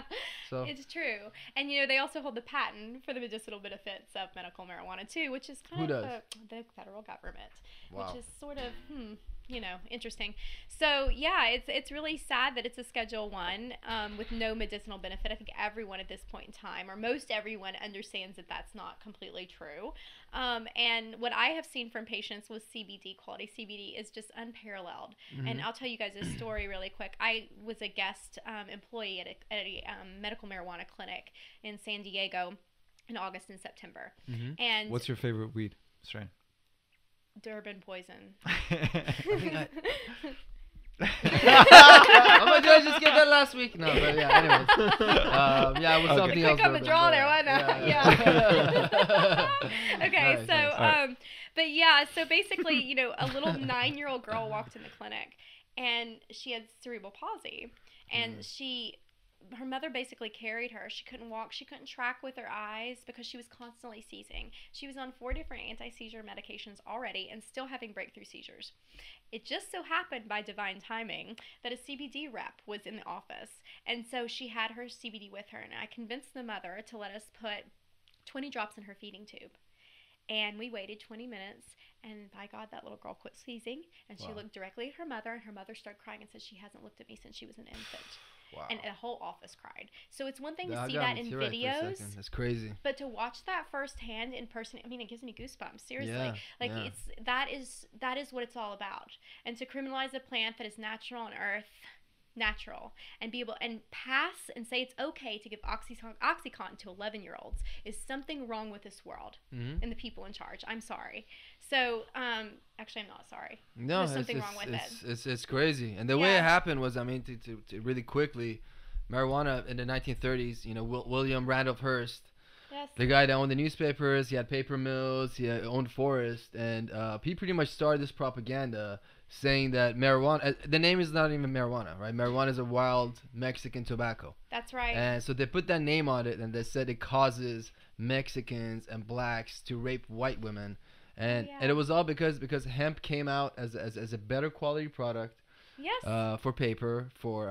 So it's true. And, you know, they also hold the patent for the medicinal benefits of medical marijuana, too, which is kind of the federal government, which is sort of, you know, interesting. So, yeah, it's really sad that it's a Schedule 1 with no medicinal benefit. I think everyone at this point in time, or most everyone, understands that that's not completely true. And what I have seen from patients with CBD, quality CBD, is just unparalleled. And I'll tell you guys a story really quick. I was a guest employee at a medical marijuana clinic in San Diego in August and September. And what's your favorite weed strain? Durban poison. Oh my God, I just get that last week. No, but yeah, anyways. Yeah, it was something else. Quick on the draw there, why not? Yeah. Okay, nice. But yeah, so basically, you know, a little 9-year-old girl walked in the clinic and she had cerebral palsy. And her mother basically carried her. She couldn't walk. She couldn't track with her eyes because she was constantly seizing. She was on 4 different anti-seizure medications already and still having breakthrough seizures. It just so happened by divine timing that a CBD rep was in the office. And so she had her CBD with her. And I convinced the mother to let us put 20 drops in her feeding tube. And we waited 20 minutes. And by God, that little girl quit seizing. And she looked directly at her mother. And her mother started crying and said she hasn't looked at me since she was an infant. Wow. And the whole office cried. So it's one thing to see that in videos. That's crazy. But to watch that firsthand in person, I mean, it gives me goosebumps. Seriously, that is what it's all about. And to criminalize a plant that is natural on Earth, and be able and pass and say it's okay to give OxyContin to 11-year-olds is something wrong with this world and the people in charge. I'm sorry. So actually, I'm not sorry. No, there's something wrong with it. It's crazy. And the way it happened was, I mean, to really quickly, marijuana in the 1930s. You know, William Randolph Hearst Yes. The guy that owned the newspapers, he had paper mills, he owned forests, and he pretty much started this propaganda saying that marijuana, the name is not even marijuana, right? Marijuana is a wild Mexican tobacco. That's right. And so they put that name on it, and they said it causes Mexicans and blacks to rape white women. And it was all because hemp came out as a better quality product. Yes. For paper, for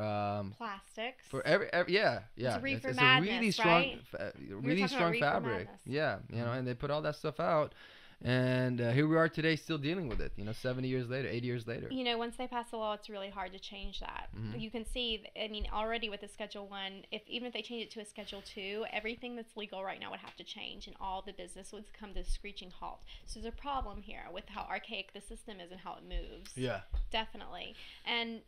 plastics. for every yeah. It's reefer It's madness, a really strong, right? really strong reefer fabric. madness. Yeah, and they put all that stuff out, and here we are today, still dealing with it. 70 years later, 80 years later. Once they pass a law, it's really hard to change that. You can see, already with the Schedule 1, even if they change it to a Schedule 2, everything that's legal right now would have to change, and all the business would come to a screeching halt. So there's a problem here with how archaic the system is and how it moves. Yeah. Definitely. And,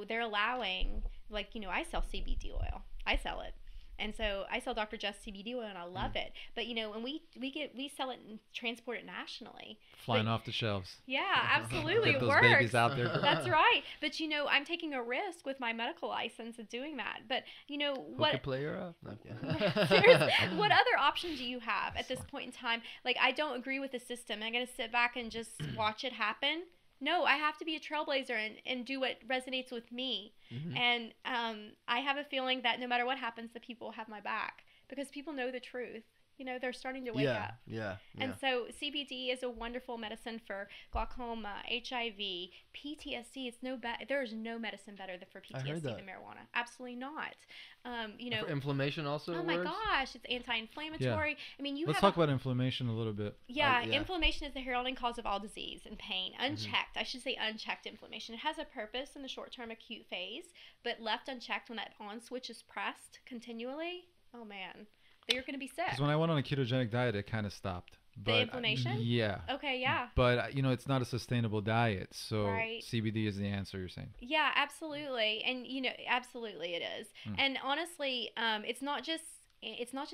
they're allowing, I sell CBD oil. I sell it. And so I sell Dr. Jess CBD oil, and I love it. But when we sell it and transport it nationally, flying off the shelves. Yeah, absolutely, Get it those works. babies out there. That's right. But I'm taking a risk with my medical license of doing that. But what? Player up. What other option do you have at this point in time? I don't agree with the system. I'm gonna sit back and just watch it happen. No, I have to be a trailblazer and do what resonates with me. And I have a feeling that no matter what happens, the people will have my back because people know the truth. They're starting to wake up. Yeah. And so CBD is a wonderful medicine for glaucoma, HIV, PTSD. There is no medicine better for PTSD than marijuana. Absolutely not. For inflammation also. Oh my gosh, it's anti-inflammatory. Yeah. Let's talk about inflammation a little bit. Yeah, inflammation is the heralding cause of all disease and pain. Unchecked, I should say unchecked inflammation. It has a purpose in the short-term acute phase, but left unchecked when that on switch is pressed continually, oh man, you're going to be sick. Because when I went on a ketogenic diet, it kind of stopped. The inflammation? Yeah. Okay, yeah. But, it's not a sustainable diet. So CBD is the answer, you're saying? Yeah, absolutely. And, absolutely it is. And honestly, it's not just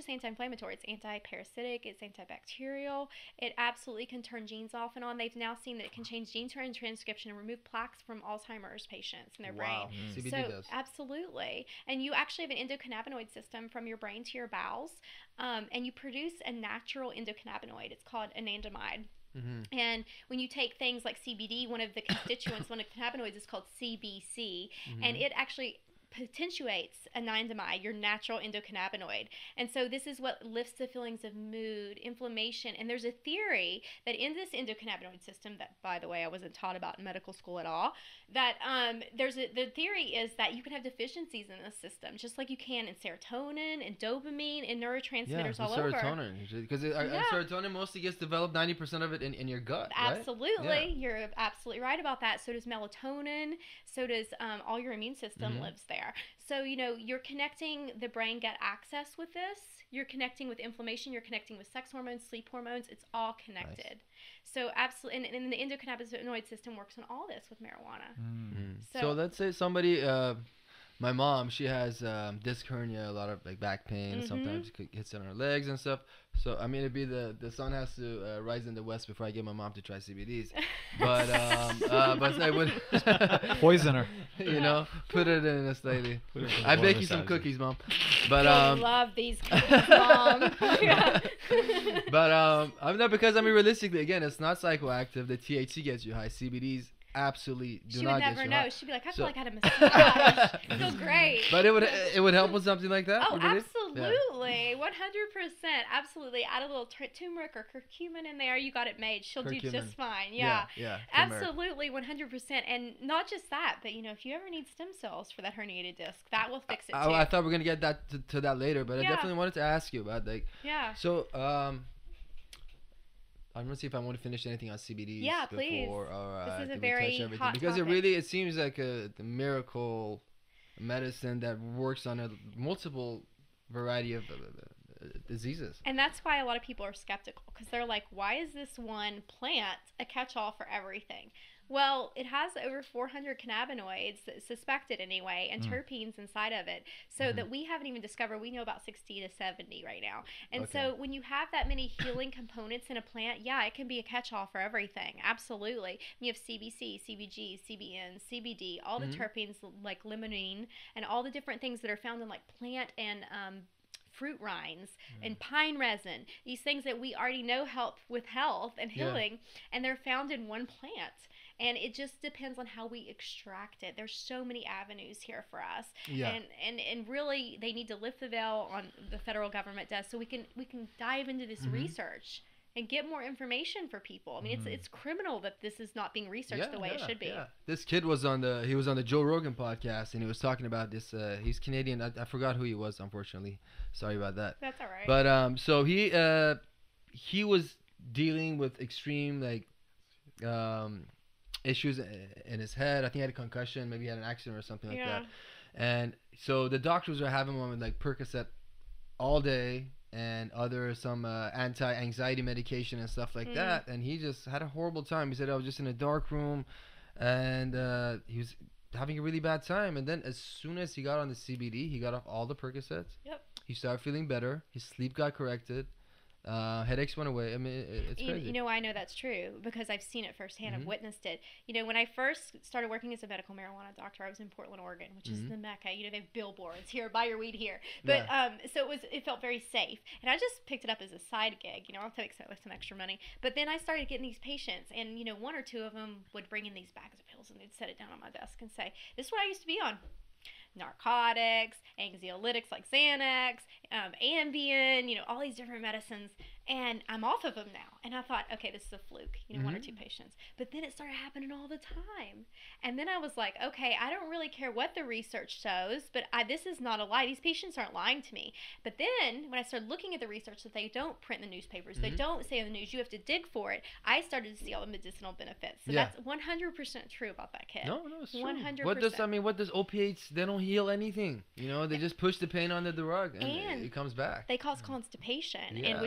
anti-inflammatory. It's anti-parasitic. It's antibacterial. It absolutely can turn genes off and on. They've now seen that it can change gene transcription and remove plaques from Alzheimer's patients in their brain. CBD does. Absolutely. And you actually have an endocannabinoid system from your brain to your bowels, and you produce a natural endocannabinoid. It's called anandamide. And when you take things like CBD, one of the constituents, one of the cannabinoids is called CBC, and it actually potentiates anandamide, your natural endocannabinoid. And so this is what lifts the feelings of mood, inflammation. And there's a theory that in this endocannabinoid system that, by the way, I wasn't taught about in medical school at all, that the theory is that you can have deficiencies in the system, just like you can in serotonin and dopamine and neurotransmitters all over. Serotonin, because serotonin mostly gets developed 90% of it in your gut. Absolutely. Right? You're absolutely right about that. So does melatonin. So does all your immune system lives there. So, you're connecting the brain-gut axis with this. You're connecting with inflammation. You're connecting with sex hormones, sleep hormones. It's all connected. Nice. So, absolutely. And the endocannabinoid system works on all this with marijuana. So let's say somebody, my mom, she has disc hernia, a lot of back pain. Sometimes it hits on her legs and stuff. So it'd be the sun has to rise in the west before I get my mom to try CBDs. But I would poison her. Put it in a slightly. I bake you some cookies, Mom. But I love these cookies, Mom. But because realistically, again, it's not psychoactive. The THC gets you high. CBDs absolutely do not get you high. She would never know. She'd be like, I feel like I had a massage. It feels great. But it would help with something like that. Oh, absolutely, 100%, absolutely. Add a little turmeric or curcumin in there, you got it made. She'll do just fine. Yeah, absolutely, 100%. And not just that, but if you ever need stem cells for that herniated disc, that will fix it too. I thought we were gonna get that to that later, but I definitely wanted to ask you about So I'm gonna see if I want to finish anything on CBD. Yeah, please. Before, this is a very hot because topic. it seems like the miracle medicine that works on a multiple variety of diseases. And that's why a lot of people are skeptical, because they're like, why is this one plant a catch-all for everything? Well, it has over 400 cannabinoids, suspected anyway, and terpenes inside of it, so that we haven't even discovered. We know about 60 to 70 right now. And so when you have that many healing components in a plant, it can be a catch-all for everything. Absolutely. You have CBC, CBG, CBN, CBD, all the terpenes like limonene, and all the different things that are found in plant and fruit rinds and pine resin, these things that we already know help with health and healing, and they're found in one plant. And it just depends on how we extract it. There's so many avenues here for us. Yeah. And really, they need to lift the veil on the federal government does, so we can dive into this research and get more information for people. I mean, it's criminal that this is not being researched the way it should be. Yeah. This kid was on the Joe Rogan podcast, and he was talking about this. He's Canadian. I forgot who he was, unfortunately. Sorry about that. That's all right. But so he was dealing with extreme issues in his head. I think he had a concussion, maybe he had an accident or something like that. And so the doctors were having him on like Percocet all day and some anti-anxiety medication and stuff like that. And he just had a horrible time. He said, I was just in a dark room, and he was having a really bad time. And then as soon as he got on the CBD, he got off all the Percocets. Yep. He started feeling better. His sleep got corrected. Headaches went away. I mean, it's crazy. You know, I know that's true because I've seen it firsthand. I've witnessed it. You know, when I first started working as a medical marijuana doctor, I was in Portland, Oregon, which is the mecca. You know, they have billboards here, buy your weed here. But so it felt very safe, and I just picked it up as a side gig. You know, I'll take some extra money. But then I started getting these patients, and you know, one or two of them would bring in these bags of pills, and they'd set it down on my desk and say, "This is what I used to be on." Narcotics, anxiolytics like Xanax, Ambien, you know, all these different medicines, and I'm off of them now. And I thought, okay, this is a fluke, you know, one or two patients. But then it started happening all the time. And then I was like, okay, I don't really care what the research shows, but this is not a lie. These patients aren't lying to me. But then when I started looking at the research that they don't print in the newspapers, they don't say in the news, you have to dig for it, I started to see all the medicinal benefits. So that's 100% true about that kid. No, it's true. 100%. What does opiates, they don't heal anything. You know, they just push the pain on the drug and it comes back. They cause constipation, and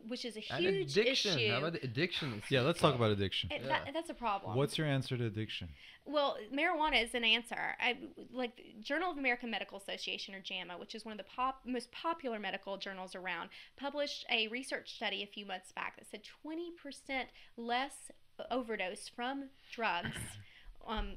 which is a and huge addiction. issue. How about the addiction? Yeah, let's talk about addiction. That's a problem. What's your answer to addiction? Well, marijuana is an answer. Like Journal of American Medical Association, or JAMA, which is one of the most popular medical journals around, published a research study a few months back that said 20% less overdose from drugs,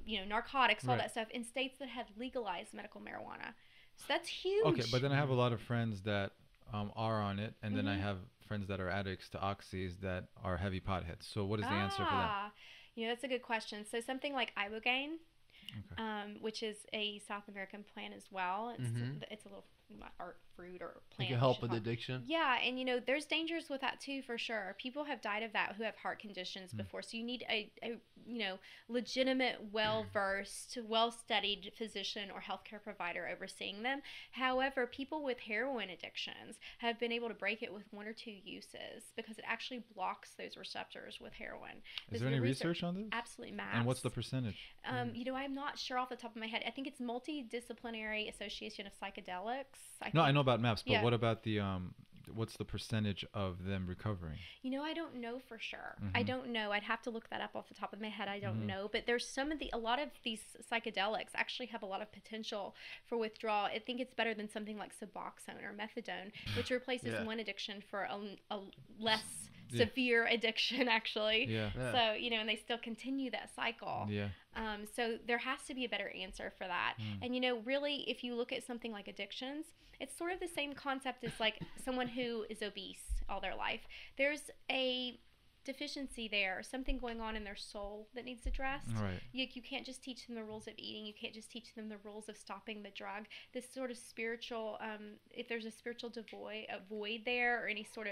you know, narcotics, all that stuff, in states that have legalized medical marijuana. So that's huge. Okay, but then I have a lot of friends that are on it, and then I have friends that are addicts to oxys that are heavy potheads. So what is the answer for them? You know, that's a good question. So something like ibogaine, which is a South American plant as well. It's a little art fruit or plant. It can help with addiction. Yeah, and you know, there's dangers with that too, for sure. People have died of that who have heart conditions before. So you need a you know, legitimate, well-versed, well-studied physician or healthcare provider overseeing them. However, people with heroin addictions have been able to break it with one or two uses because it actually blocks those receptors with heroin. Is there any research on this? Absolutely, maps. And what's the percentage? You know, I'm not sure off the top of my head. I think it's Multidisciplinary Association of Psychedelics. I know about MAPS, but what about the what's the percentage of them recovering? You know, I don't know for sure. I don't know. I'd have to look that up off the top of my head. I don't know. But there's a lot of these psychedelics actually have a lot of potential for withdrawal. I think it's better than something like Suboxone or Methadone, which replaces one addiction for a less severe addiction, actually. So, you know, and they still continue that cycle. So there has to be a better answer for that. And, you know, really, if you look at something like addictions, it's sort of the same concept as like someone who is obese all their life. There's a deficiency there, something going on in their soul that needs addressed. You can't just teach them the rules of eating. You can't just teach them the rules of stopping the drug. This sort of spiritual, if there's a spiritual void there, or any sort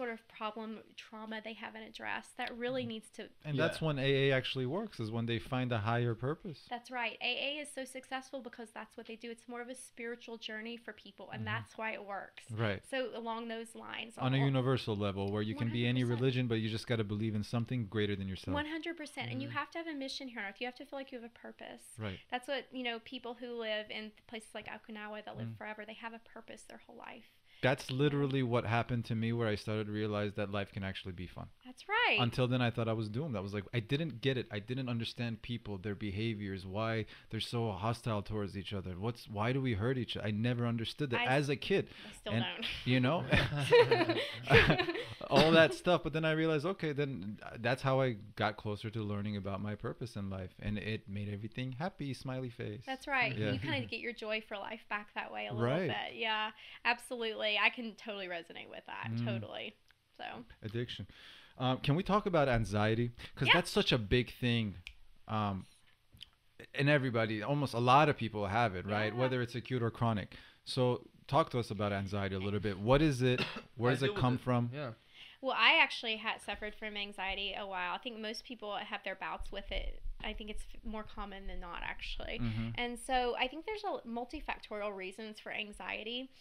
of problem, trauma they haven't addressed, that really needs to. And that's when AA actually works, is when they find a higher purpose. That's right. AA is so successful because that's what they do. It's more of a spiritual journey for people, and that's why it works. So along those lines, on a universal level, where you can be any religion, but you just got to believe in something greater than yourself. 100%. And you have to have a mission here on earth. You have to feel like you have a purpose. That's what, you know, people who live in places like Okinawa that live forever, they have a purpose their whole life. That's literally what happened to me, where I started to realize that life can actually be fun. That's right. Until then, I thought I was doomed. I was like, I didn't get it. I didn't understand people, their behaviors, why they're so hostile towards each other. Why do we hurt each other? I never understood that as a kid. I still don't. You know? all that stuff. But then I realized, okay, then that's how I got closer to learning about my purpose in life, and it made everything happy, smiley face. That's right. Yeah. You kind of get your joy for life back that way a little Right. bit. Yeah, absolutely. I can totally resonate with that. Totally. So. Addiction. Can we talk about anxiety? Because that's such a big thing. And everybody, almost a lot of people have it, right? Yeah. Whether it's acute or chronic. So talk to us about anxiety a little bit. What is it? Where does it come from? Yeah. Well, I actually had suffered from anxiety a while. I think most people have their bouts with it. I think it's more common than not, actually. And so I think there's a multifactorial reasons for anxiety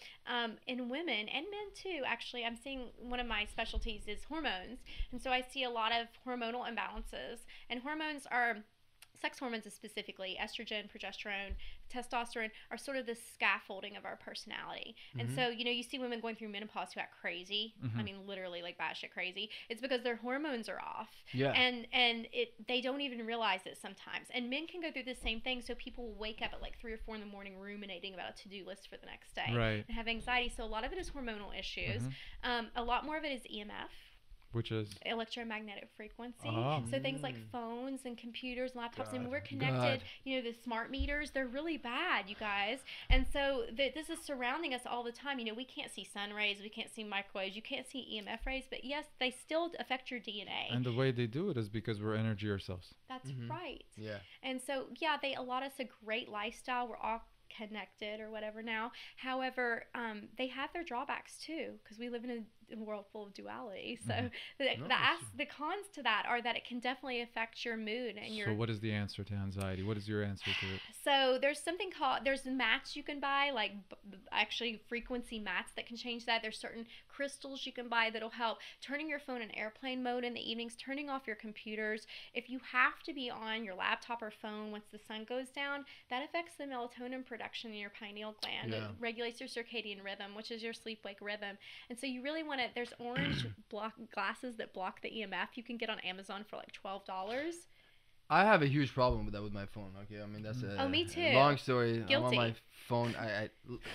in women and men too. Actually, I'm seeing one of my specialties is hormones, and so I see a lot of hormonal imbalances. And hormones are sex hormones, specifically estrogen, progesterone, testosterone, are sort of the scaffolding of our personality. And so, you see women going through menopause who act crazy. I mean, literally like batshit crazy. It's because their hormones are off. Yeah. And they don't even realize it sometimes. And men can go through the same thing. So people will wake up at like 3 or 4 in the morning ruminating about a to-do list for the next day. Right. And have anxiety. So a lot of it is hormonal issues. A lot more of it is EMF. Which is Electromagnetic frequency. Oh. So things like phones and computers and laptops, and we're connected, the smart meters, they're really bad, you guys. And so this is surrounding us all the time. We can't see sun rays, we can't see microwaves, you can't see EMF rays, but yes, they still affect your DNA. And the way they do it is because we're energy ourselves. That's right. Yeah. And so, yeah, they allot us a great lifestyle. We're all connected or whatever now. However, they have their drawbacks too, because we live in a world full of duality. So the cons to that are that it can definitely affect your mood and your. So what is the answer to anxiety? What is your answer to it? So there's something called, there's mats you can buy, like actually frequency mats that can change that. There's certain crystals you can buy that'll help. Turning your phone in airplane mode in the evenings, turning off your computers. If you have to be on your laptop or phone once the sun goes down, that affects the melatonin production in your pineal gland. Yeah. It regulates your circadian rhythm, which is your sleep-wake rhythm. And so you really want to, there's orange glasses that block the EMF you can get on Amazon for like $12. I have a huge problem with that with my phone. Okay, I mean that's a me too. long story. I'm Guilty. on my phone.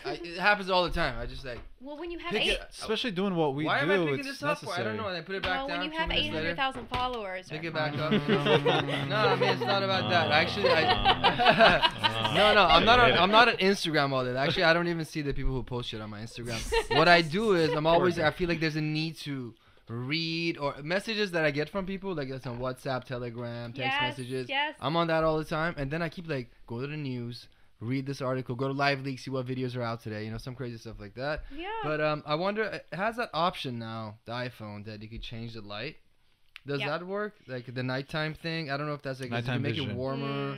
It happens all the time. I just like Well, when you have pick eight, it. Especially doing what we Why do, am I picking it's this up for? necessary. I don't know. And I put it back well, down. when you 2 have minutes later, 800,000 followers, pick or- it back up. No, I mean it's not about that. Actually, no, I'm not on Instagram all that. Actually, I don't even see the people who post shit on my Instagram. What I do is I feel like there's a need to read or messages that I get from people, like that's on WhatsApp, Telegram, text messages. Yes. I'm on that all the time, and then I keep like go to the news, read this article, go to Live Leak, see what videos are out today, some crazy stuff like that. Yeah. But I wonder, it has that option now, the iPhone, that you could change the light. Does that work? Like the nighttime thing? I don't know if that's like Nighttime make vision. it warmer.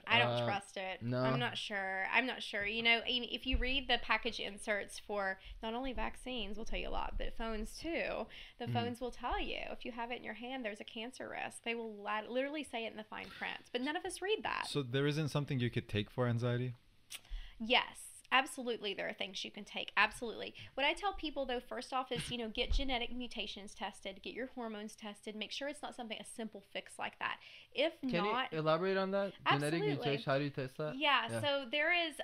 I don't trust it. no. I'm not sure. If you read the package inserts for not only vaccines, will tell you a lot, but phones too. The phones will tell you if you have it in your hand, there's a cancer risk. They will literally say it in the fine print, but none of us read that. So there isn't something you could take for anxiety? Yes. Absolutely, there are things you can take. Absolutely. What I tell people, though, first off is, get genetic mutations tested, get your hormones tested, make sure it's not something, a simple fix like that. If Can not... you elaborate on that? Absolutely. Genetic mutation, how do you test that? Yeah, so there is,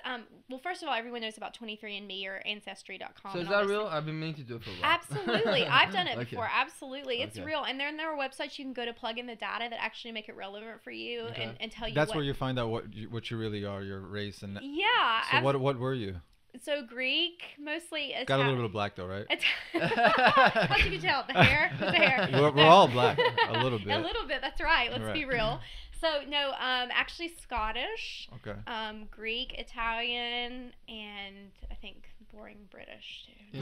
well, first of all, everyone knows about 23andMe or Ancestry.com. So is and all that those real? things. I've been meaning to do it for a while. Absolutely. I've done it Okay. before. Absolutely. It's Okay. real. And then there are websites you can go to plug in the data that actually make it relevant for you and tell you That's where you find out what you really are, your race and. Yeah. So what were you? So Greek, mostly. Got a little bit of black though, right? How'd you can tell? The hair? The hair. We're all black, a little bit. A little bit. That's right. Let's be Right. real. So no, actually Scottish, Okay. Greek, Italian, and I think boring British too.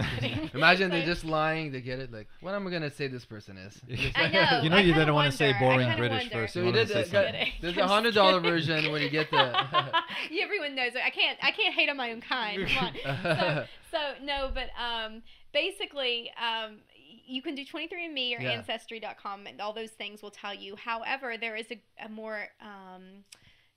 Imagine they're So- just lying. They get it. Like, what am I gonna say this person is? I know. You know I you kinda didn't want to say wonder. I boring kinda British wonder. first. So You you wanted did to say that. something. There's I'm a just $100 kidding. version when you get the. Yeah, everyone knows it. I can't hate on my own kind. Come on. So no, but basically, you can do 23andMe or Yeah. Ancestry.com, and all those things will tell you. However, there is a more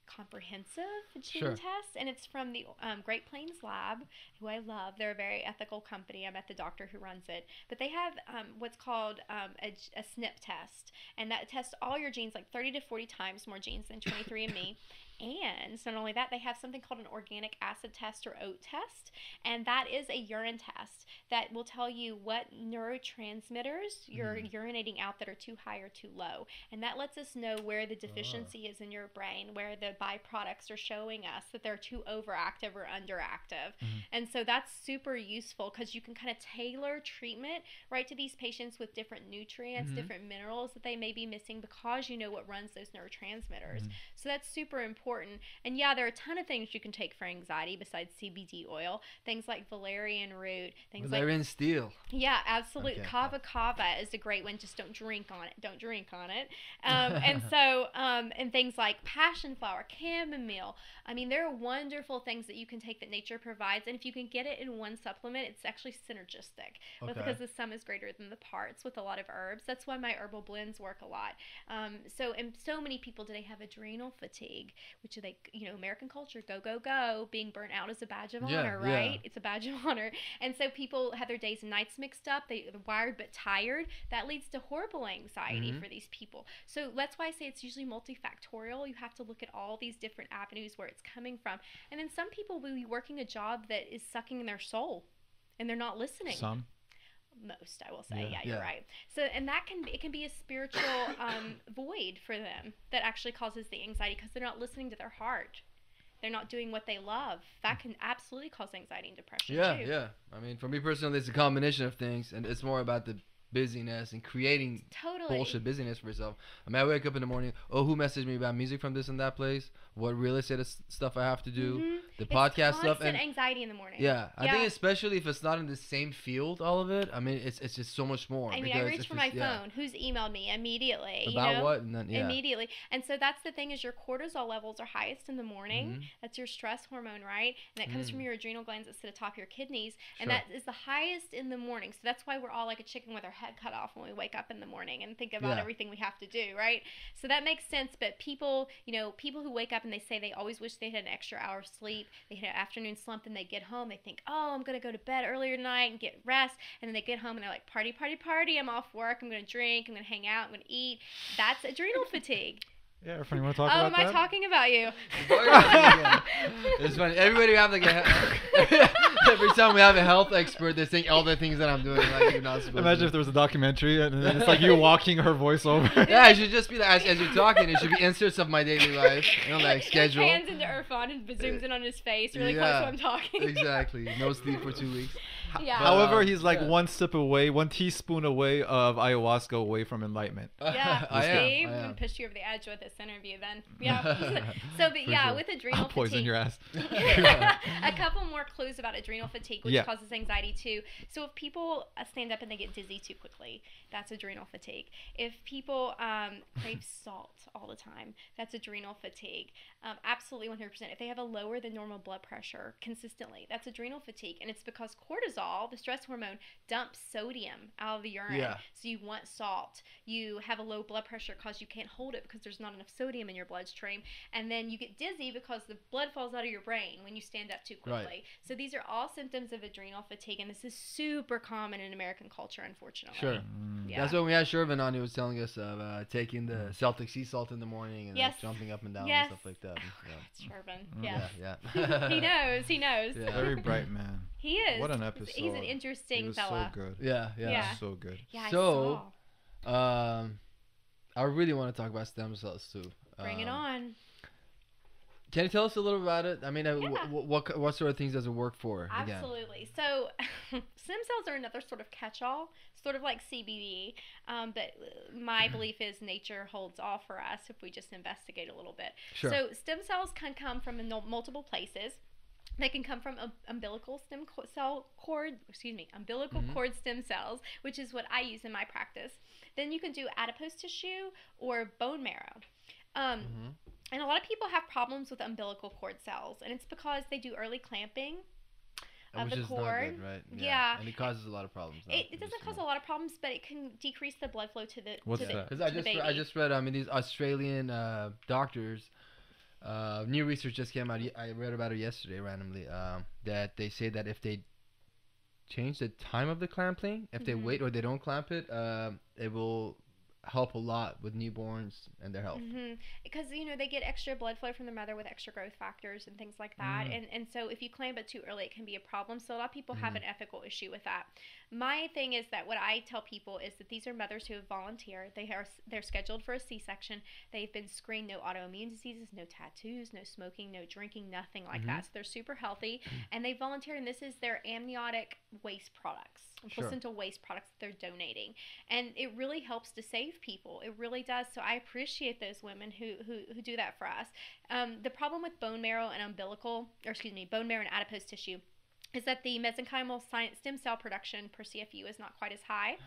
comprehensive gene Sure. test, and it's from the Great Plains Lab, who I love. They're a very ethical company. I met the doctor who runs it, but they have what's called a SNP test, and that tests all your genes, like 30 to 40 times more genes than 23andMe, And not only that, they have something called an organic acid test or oat test. And that is a urine test that will tell you what neurotransmitters you're urinating out that are too high or too low. And that lets us know where the deficiency is in your brain, where the byproducts are showing us that they're too overactive or underactive. And so that's super useful because you can kind of tailor treatment right to these patients with different nutrients, different minerals that they may be missing because you know what runs those neurotransmitters. So that's super important. And yeah, there are a ton of things you can take for anxiety besides CBD oil. Things like valerian root, things valerian steel. Yeah, absolutely. Okay. Kava is a great one. Just don't drink on it. Don't drink on it. And so, and things like passion flower, chamomile. I mean, there are wonderful things that you can take that nature provides. And if you can get it in one supplement, it's actually synergistic. But because the sum is greater than the parts with a lot of herbs, that's why my herbal blends work a lot. And so many people today have adrenal fatigue, which they, American culture, go, go, go. Being burnt out is a badge of honor, right? Yeah. It's a badge of honor. And so people have their days and nights mixed up. They're wired but tired. That leads to horrible anxiety for these people. So that's why I say it's usually multifactorial. You have to look at all these different avenues where it's coming from. And then some people will be working a job that is sucking their soul, and they're not listening. Some. Most, I will say. Yeah, you're right. So, and it can be a spiritual void for them that actually causes the anxiety because they're not listening to their heart. They're not doing what they love. That can absolutely cause anxiety and depression too. Yeah. I mean, for me personally, it's a combination of things, and it's more about the busyness and creating bullshit busyness for yourself. I mean, I wake up in the morning, who messaged me about music from this and that place, what real estate stuff I have to do, the podcast stuff, and anxiety in the morning. I think especially if it's not in the same field, all of it. I mean, it's just so much more. I mean, I reach for my phone. Who's emailed me immediately? About what? And then, immediately. And so that's the thing is your cortisol levels are highest in the morning. That's your stress hormone, right? And that comes from your adrenal glands that sit atop your kidneys, and that is the highest in the morning. So that's why we're all like a chicken with our head cut off when we wake up in the morning and think about everything we have to do, right? So that makes sense. But people, people who wake up and they say they always wish they had an extra hour of sleep, they had an afternoon slump, and they get home, they think, I'm going to go to bed earlier tonight and get rest, and then they get home and they're like, party, party, party, I'm off work, I'm going to drink, I'm going to hang out, I'm going to eat. That's adrenal fatigue. Yeah, Irfan, you want to talk about that? Am I talking about you? It's funny. Everybody have like every time we have a health expert, they're saying all the things that I'm doing. Like you're not supposed Imagine to. if there was a documentary and then it's like you walking her voice over. Yeah, it should just be like, as you're talking, it should be inserts of my daily life. Like schedule. Hands into Irfan and zooms in on his face really close to I'm talking. Exactly. No sleep for 2 weeks. Yeah. However, he's like one teaspoon away of ayahuasca away from enlightenment. Yeah, I see, am. I'm gonna push you over the edge with this interview then. Yeah. So, but sure. with adrenal I'll poison fatigue, your ass. a couple more clues about adrenal fatigue, which causes anxiety too. So if people stand up and they get dizzy too quickly, that's adrenal fatigue. If people crave salt all the time, that's adrenal fatigue. Absolutely 100%. If they have a lower than normal blood pressure consistently, that's adrenal fatigue. And it's because cortisol, the stress hormone, dumps sodium out of the urine. Yeah. So you want salt. You have a low blood pressure because you can't hold it because there's not enough sodium in your bloodstream. And then you get dizzy because the blood falls out of your brain when you stand up too quickly. Right. So these are all symptoms of adrenal fatigue. And this is super common in American culture, unfortunately. Sure. Yeah. That's when we had Shervin on. He was telling us of taking the Celtic sea salt in the morning and like, jumping up and down and stuff like that. It's Shervin. Yeah. He knows. Yeah. Very bright man. He is. What an episode. He's an interesting he was fella. so good. Yeah. So good. Yeah, So, I really want to talk about stem cells too. Bring it on. Can you tell us a little about it? I mean, what sort of things does it work for? Absolutely. So, stem cells are another sort of catch-all, sort of like CBD. But my belief is nature holds all for us if we just investigate a little bit. Sure. So, stem cells can come from multiple places. They can come from umbilical cord stem cells, which is what I use in my practice. Then you can do adipose tissue or bone marrow. And a lot of people have problems with umbilical cord cells, and it's because they do early clamping of Which the is cord. not good, right? Yeah. And it causes a lot of problems. It doesn't cause a lot of problems, but it can decrease the blood flow to the that? Because I just read, these Australian doctors, new research just came out. I read about it yesterday randomly. That they say that if they change the time of the clamping, if they wait or they don't clamp it, it will help a lot with newborns and their health. Because they get extra blood flow from the mother with extra growth factors and things like that, and so if you clamp it too early, it can be a problem. So a lot of people have an ethical issue with that. My thing is that what I tell people is that these are mothers who have volunteered. They're scheduled for a C-section. They've been screened, no autoimmune diseases, no tattoos, no smoking, no drinking, nothing like that. So they're super healthy, and they volunteer, and this is their amniotic waste products, placental waste products that they're donating, and it really helps to save people. It really does. So I appreciate those women who do that for us. The problem with bone marrow and bone marrow and adipose tissue is that the mesenchymal stem cell production per CFU is not quite as high,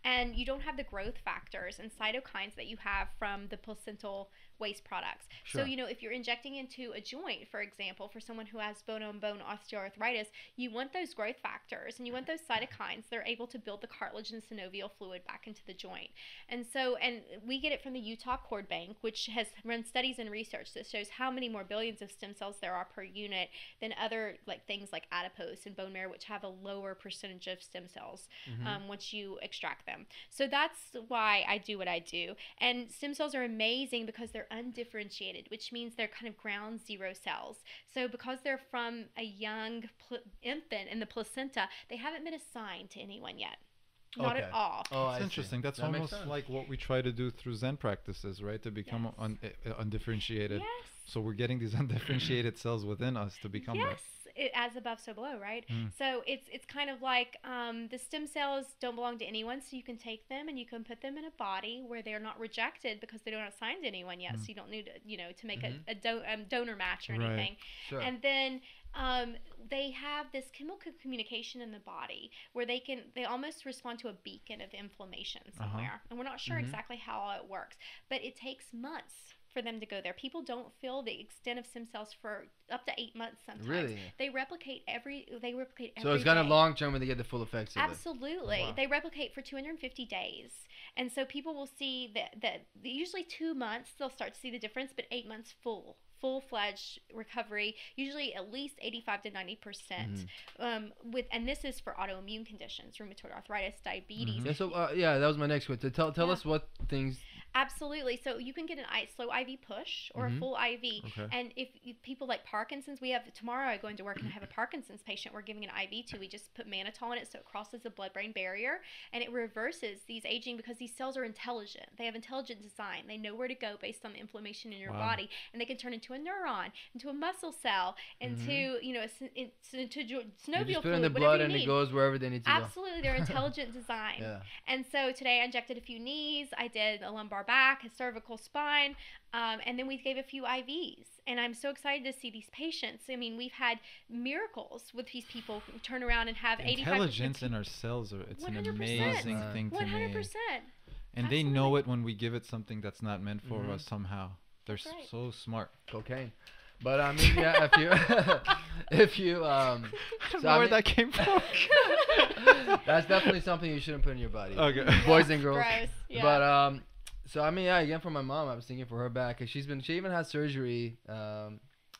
and you don't have the growth factors and cytokines that you have from the placental waste products. So, if you're injecting into a joint, for example, for someone who has bone-on-bone osteoarthritis, you want those growth factors and you want those cytokines. They're able to build the cartilage and synovial fluid back into the joint. And we get it from the Utah Cord Bank, which has run studies and research that shows how many more billions of stem cells there are per unit than other things like adipose and bone marrow, which have a lower percentage of stem cells once you extract them. So that's why I do what I do. And stem cells are amazing because they're undifferentiated, which means they're kind of ground zero cells. So because they're from a young infant in the placenta, they haven't been assigned to anyone yet. Not at all. Oh, that's interesting. That's almost like what we try to do through Zen practices, right? To become undifferentiated. Yes. So we're getting these undifferentiated cells within us to become that. As above, so below, right? So it's kind of like the stem cells don't belong to anyone, so you can take them and you can put them in a body where they're not rejected because they don't assigned to anyone yet. So you don't need to make a donor match or anything. Sure. And then they have this chemical communication in the body where they almost respond to a beacon of inflammation somewhere, and we're not sure exactly how it works, but it takes months for them to go there. People don't feel the extent of stem cells for up to 8 months sometimes. Really? They replicate every So it's kind of long term when they get the full effects of Absolutely. it. Wow. They replicate for 250 days. And so people will see that usually 2 months they'll start to see the difference, but 8 months full-fledged recovery, usually at least 85 to 90%. And this is for autoimmune conditions, rheumatoid arthritis, diabetes. Yeah, so that was my next question. Tell us what things. Absolutely. So you can get a slow IV push or a full IV. Okay. And if people like Parkinson's, tomorrow I go into work and I have a Parkinson's patient we're giving an IV to. We just put mannitol in it so it crosses the blood-brain barrier and it reverses these aging because these cells are intelligent. They have intelligent design. They know where to go based on the inflammation in your body, and they can turn into a neuron, into a muscle cell, into into synovial You just put fluid, in the whatever blood you and need. it goes wherever they need to go. Absolutely, they're intelligent design. Yeah. And so today I injected a few knees, I did a lumbar back, a cervical spine, and then we gave a few IVs. And I'm so excited to see these patients. I mean, we've had miracles with these people who turn around and have 85%. Intelligence in our cells, it's 100%. An amazing thing to 100%. me. And Absolutely. they know it when we give it something that's not meant for us somehow. They're right. so smart. Cocaine. But I mean, yeah, if you I don't know where that came from. that's definitely something you shouldn't put in your body. Okay. Boys and girls. Gross. Yeah. But so I mean, yeah, again for my mom, I was thinking for her back, 'cause she even had surgery,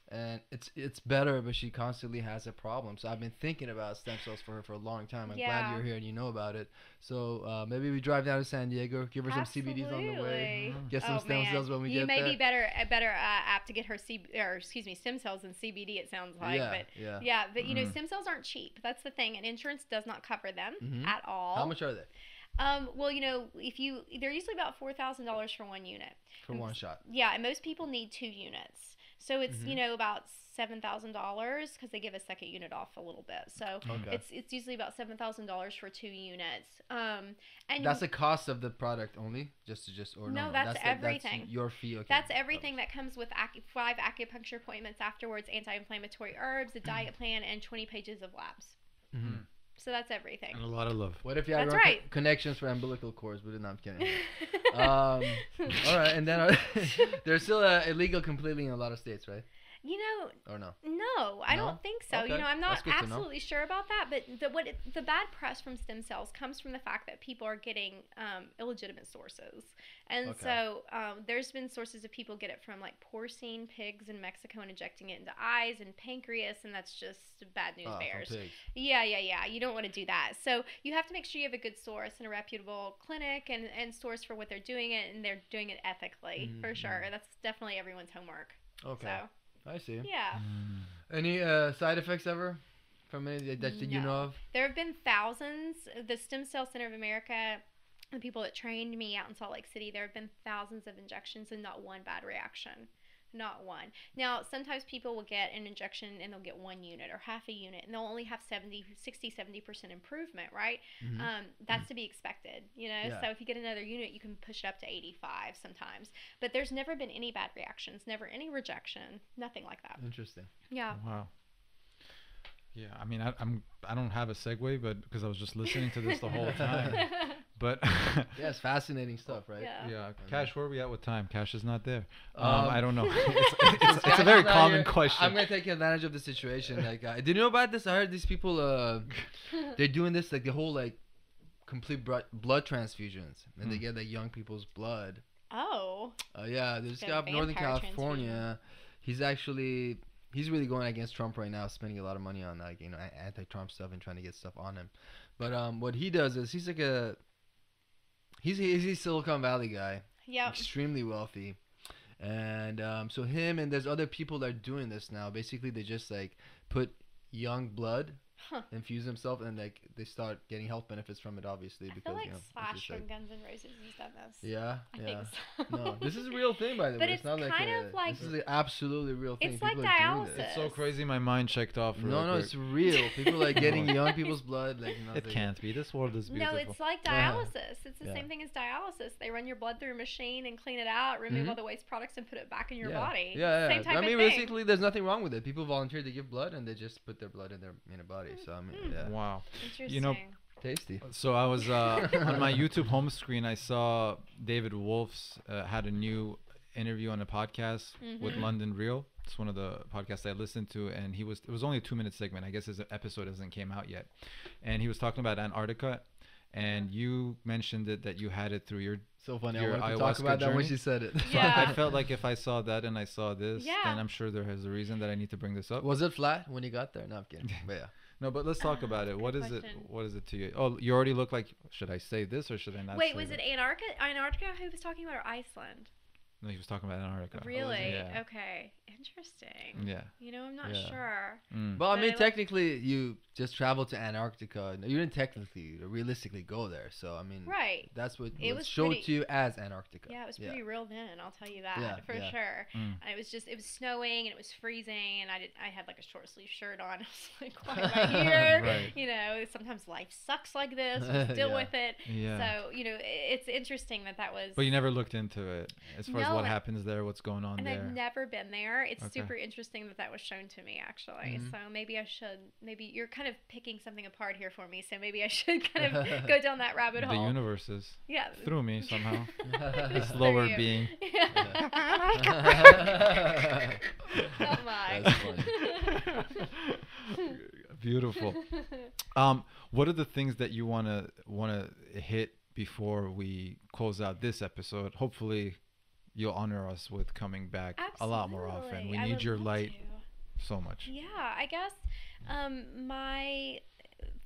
and it's better, but she constantly has a problem. So I've been thinking about stem cells for her for a long time. I'm glad you're here and you know about it. So maybe we drive down to San Diego, give her some CBDs on the way, get some stem cells when we get there. You may be better apt to get her stem cells than CBD. It sounds like, but stem cells aren't cheap. That's the thing, and insurance does not cover them at all. How much are they? Well, they're usually about $4,000 for one unit. For one shot. Yeah, and most people need 2 units. So it's about $7,000 because they give a second unit off a little bit. So it's usually about $7,000 for 2 units. And that's the cost of the product only, no, that's everything. That's your fee. Okay. That's everything that comes with 5 acupuncture appointments afterwards, anti-inflammatory herbs, a diet plan, and 20 pages of labs. So that's everything. And a lot of love. What if you had connections for umbilical cords? But I'm kidding. All right, and then they're still illegal completely in a lot of states, right? You know, Or no? no, I No? don't think so. Okay. You know, I'm not That's good to know. absolutely sure about that, but the bad press from stem cells comes from the fact that people are getting illegitimate sources, and Okay. so there's been sources of people get it from like porcine pigs in Mexico and injecting it into eyes and pancreas, and that's just bad news From bears. pigs. Yeah. You don't want to do that. So you have to make sure you have a good source and a reputable clinic and source for what they're doing it, and they're doing it ethically for sure. That's definitely everyone's homework. Okay. So I see. yeah. Any side effects ever from any that you know of? There have been thousands. The Stem Cell Center of America, the people that trained me out in Salt Lake City, there have been thousands of injections and not one bad reaction. Not one. Now, sometimes people will get an injection and they'll get 1 unit or half a unit, and they'll only have 60-70% improvement, right? That's to be expected, you know? Yeah. So if you get another unit, you can push it up to 85 sometimes. But there's never been any bad reactions, never any rejection, nothing like that. Interesting. Yeah. Wow. Yeah, I mean, I don't have a segue, but because I was just listening to this the whole time. But Yeah, it's fascinating stuff, right? Yeah. yeah, Cash, where are we at with time? Cash is not there. Um, I don't know. It's It's a very not common here. question. I'm gonna take advantage of the situation. Like, did you know about this? I heard these people. They're doing this like the whole like complete blood transfusions, and they get like young people's blood. Oh. Yeah, there's this The guy up in Northern vampire California. He's really going against Trump right now, spending a lot of money on like anti-Trump stuff and trying to get stuff on him. But what he does is he's like he's a Silicon Valley guy, Yep. extremely wealthy, and so him and there's other people that are doing this now. Basically, they just like put young blood, infuse themselves, and like they start getting health benefits from it. Obviously, I because feel like it's Slash just, from like, Guns N' Roses has done this. yeah, I yeah. think so. No, this is a real thing, by the But way. it's not like kind of like- this is an absolutely real thing. It's like People are doing this. dialysis. It's so crazy. My mind checked off. No, real quick. it's real. People are getting young people's blood. Like It can't be. This world is No, beautiful. it's like Yeah. dialysis. It's the Yeah. same thing as dialysis. They run your blood through a machine and clean it out, remove all the waste products, and put it back in your body. Yeah, Same type I mean, of thing. basically, there's nothing wrong with it. People volunteer to give blood, and they just put their blood in their body. So I mean, yeah, Wow. Interesting. You know, tasty. So I was on my YouTube home screen. I saw David Wolf's had a new interview on a podcast with London Real. It's one of the podcasts I listened to, and it was only a 2-minute segment. I guess his episode hasn't came out yet, and he was talking about Antarctica, and you mentioned it that you had it through your. So funny. I Your wanted to talk ayahuasca about that when journey? she said it. So Yeah. I felt like if I saw that and I saw this, Yeah. then I'm sure there is a reason that I need to bring this up. Was it flat when you got there? No, I'm kidding. But yeah. No, but let's talk about it. What good is it? question. What is it to you? Oh, you already look like. Should I say this or should I not? Wait, say was that? it Antarctica who was talking about, or Iceland? No, he was talking about Antarctica. Really? Yeah. Okay. Interesting. Yeah. You know, I'm not Yeah. sure. Mm. Well, I But mean, I like- technically, you just traveled to Antarctica. You didn't technically, realistically go there. So, I mean, Right. that's what It was was showed pretty- to you as Antarctica. Yeah, it was pretty real then. I'll tell you that Yeah, for yeah. sure. Mm. And it was snowing and it was freezing, and I had like a short sleeve shirt on. I was like, why am I here? Right. You know, sometimes life sucks like this. Just deal Yeah. with it. Yeah. So you know, it's interesting that was. But you never looked into it as far as No, what and- happens there, what's going on and there. I've never been there. It's Okay. super interesting that was shown to me, actually. Mhm. So maybe I should. Maybe you're kind of picking something apart here for me. So maybe I should kind of go down that rabbit The hole. universe is Yeah. through me somehow. This Through lower you. being. Oh my. That's funny. Beautiful. What are the things that you wanna hit before we close out this episode? Hopefully, you'll honor us with coming back a lot more often. Absolutely. We I need would your love light to. so much. Yeah, I guess my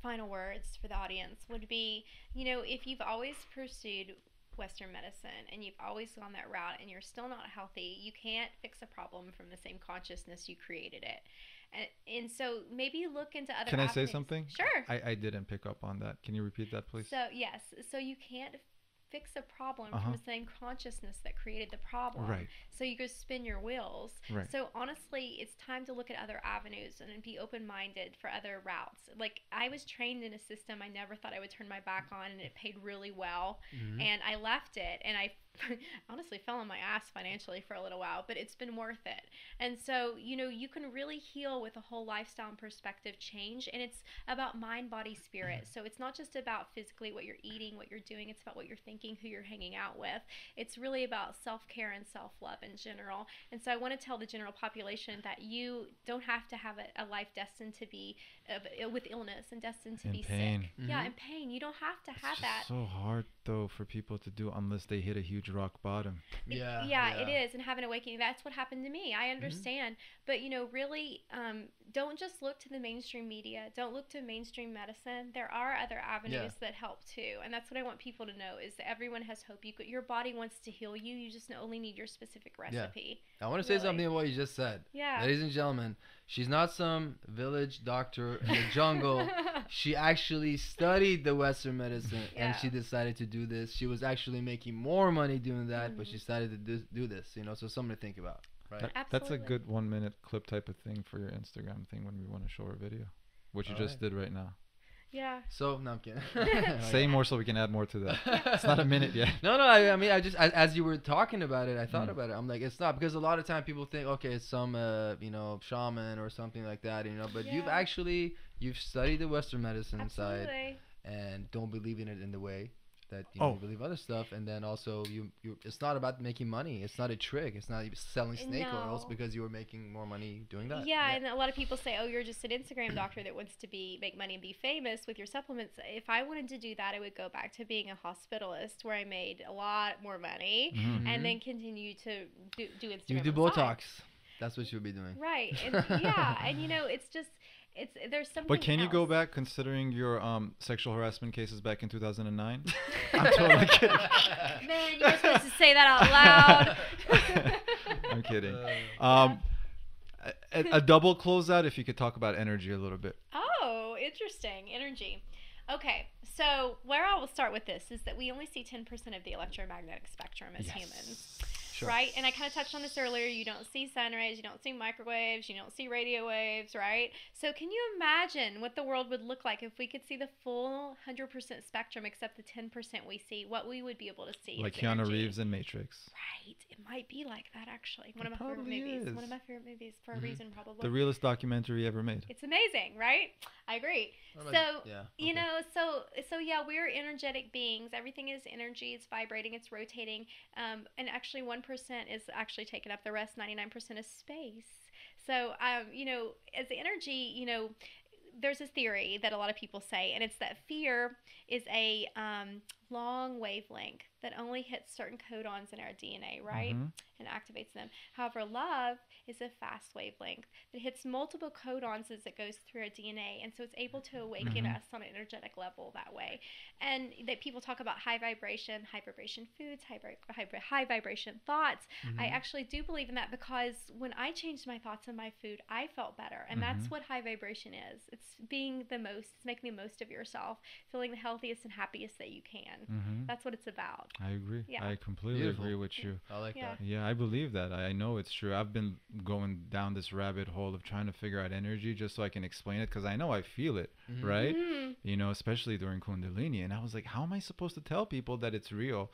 final words for the audience would be, you know, if you've always pursued Western medicine and you've always gone that route and you're still not healthy, you can't fix a problem from the same consciousness you created it. And so maybe look into other Can I say avenues. something? Sure. I didn't pick up on that. Can you repeat that, please? So, yes. So you can't fix a problem from the same consciousness that created the problem. Right. So you just spin your wheels. Right. So honestly, it's time to look at other avenues and be open-minded for other routes. Like, I was trained in a system I never thought I would turn my back on, and it paid really well. Mhm. And I left it, and I honestly fell on my ass financially for a little while, but it's been worth it. And so, you can really heal with a whole lifestyle and perspective change. And it's about mind, body, spirit. So it's not just about physically what you're eating, what you're doing. It's about what you're thinking, who you're hanging out with. It's really about self-care and self-love in general. And so I want to tell the general population that you don't have to have a life destined to be with illness and destined to be pain. sick. Yeah, in pain. You don't have to have that. It's so hard though for people to do unless they hit a huge rock bottom. Yeah, it is. And have an awakening. That's what happened to me. I understand. But, really, don't just look to the mainstream media. Don't look to mainstream medicine. There are other avenues that help too. And that's what I want people to know is that everyone has hope. Your body wants to heal you. You just only need your specific recipe. I want to say something about what you just said. Yeah. Ladies and gentlemen, she's not some village doctor in the jungle. She actually studied the Western medicine and she decided to do this. She was actually making more money doing that, but she decided to do this, so something to think about. Right. That's a good 1 minute clip type of thing for your Instagram thing when we want to show our video, which you just did right now. Yeah. So, no, I'm kidding. Say more so we can add more to that. It's not a minute yet. No, I mean, I just, as you were talking about it, I thought about it. I'm like, it's not, because a lot of time people think, okay, it's some, shaman or something like that, but you've studied the Western medicine side and don't believe in it in the way that you believe other stuff. And then also you it's not about making money. It's not a trick. It's not selling snake oils because you were making more money doing that. Yeah, and a lot of people say, oh, you're just an Instagram doctor that wants to make money and be famous with your supplements. If I wanted to do that, I would go back to being a hospitalist where I made a lot more money and then continue to do Instagram. You do Botox. That's what you'll be doing. Right. And and it's just there's something. But can you go back, considering your sexual harassment cases back in 2009? I'm totally kidding. Man, you were supposed to say that out loud. I'm kidding. A double closeout, if you could talk about energy a little bit. Oh, interesting. Energy. Okay, so where I will start with this is that we only see 10% of the electromagnetic spectrum as humans. Sure. Right? And I kind of touched on this earlier. You don't see sun rays, you don't see microwaves, you don't see radio waves, right? So can you imagine what the world would look like if we could see the full 100% spectrum except the 10% we see, what we would be able to see? Like Keanu Reeves in Matrix. Right. It might be like that, actually. One of my favorite movies. One of my favorite movies for a reason, probably. The realest documentary ever made. It's amazing, right? I agree. We're energetic beings. Everything is energy. It's vibrating. It's rotating. And actually 1% is actually taken up. The rest, 99%, is space. So, as the energy, there's this theory that a lot of people say, and it's that fear is a long wavelength that only hits certain codons in our DNA, right? And activates them. However, love is a fast wavelength that hits multiple codons as it goes through our DNA, and so it's able to awaken us on an energetic level that way. And that people talk about high vibration foods, high vibration thoughts. I actually do believe in that, because when I changed my thoughts on my food, I felt better, and that's what high vibration is. It's being the most, it's making the most of yourself, feeling the healthiest and happiest that you can. That's what it's about. I agree. Yeah. I completely agree with you. I like that. Yeah, I believe that. I know it's true. I've been going down this rabbit hole of trying to figure out energy just so I can explain it, because I know I feel it, right? Especially during Kundalini. And I was like, how am I supposed to tell people that it's real?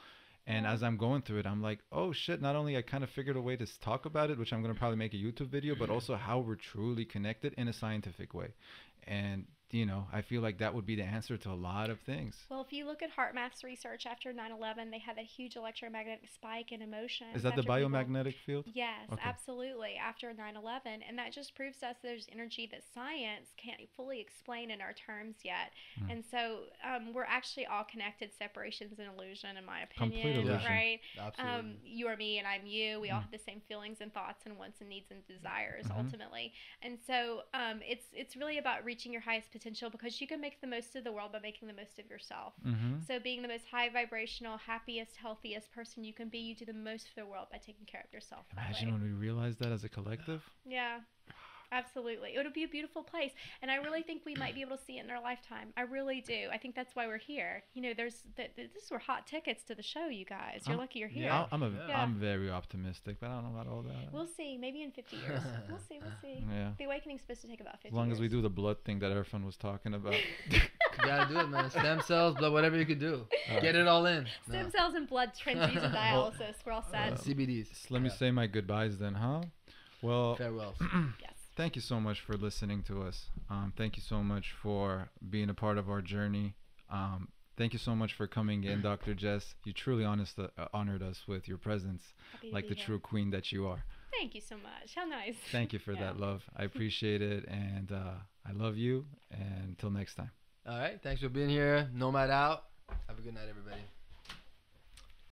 And as I'm going through it, I'm like, oh shit, not only I kind of figured a way to talk about it, which I'm going to probably make a YouTube video, but also how we're truly connected in a scientific way. And I feel like that would be the answer to a lot of things. Well, if you look at HeartMath's research after 9/11, they had that huge electromagnetic spike in emotion. Is that the biomagnetic field? Yes, absolutely. After 9/11, and that just proves to us there's energy that science can't fully explain in our terms yet. And so we're actually all connected. Separation's an illusion, in my opinion. Complete illusion. Right? Absolutely. You are me, and I'm you. We all have the same feelings and thoughts and wants and needs and desires, ultimately. And so it's really about reaching your highest potential, because you can make the most of the world by making the most of yourself. So being the most high vibrational, happiest, healthiest person you can be, you do the most for the world by taking care of yourself. Imagine when we realize that as a collective. Yeah. Absolutely. It would be a beautiful place. And I really think we might be able to see it in our lifetime. I really do. I think that's why we're here. These were hot tickets to the show, you guys. You're lucky you're here. Yeah, I'm very optimistic, but I don't know about all that. We'll see. Maybe in 50 years. We'll see. Yeah. The awakening's supposed to take about 50 years. As long as we do the blood thing that Irfan was talking about. gotta do it, man. Stem cells, blood, whatever you could do. Get it all in. Stem cells and blood transfusion dialysis. We're all set. CBDs. Let me say my goodbyes then, huh? Well, Farewells. Yes. thank you so much for listening to us. Thank you so much for being a part of our journey. Thank you so much for coming in, Dr. Jess. You truly honored us with your presence, Happy to like be the here. true queen that you are. Thank you so much. How nice. Thank you for Yeah. that, love. I appreciate it, and I love you. And until next time. All right. Thanks for being here. Nomad out. Have a good night, everybody.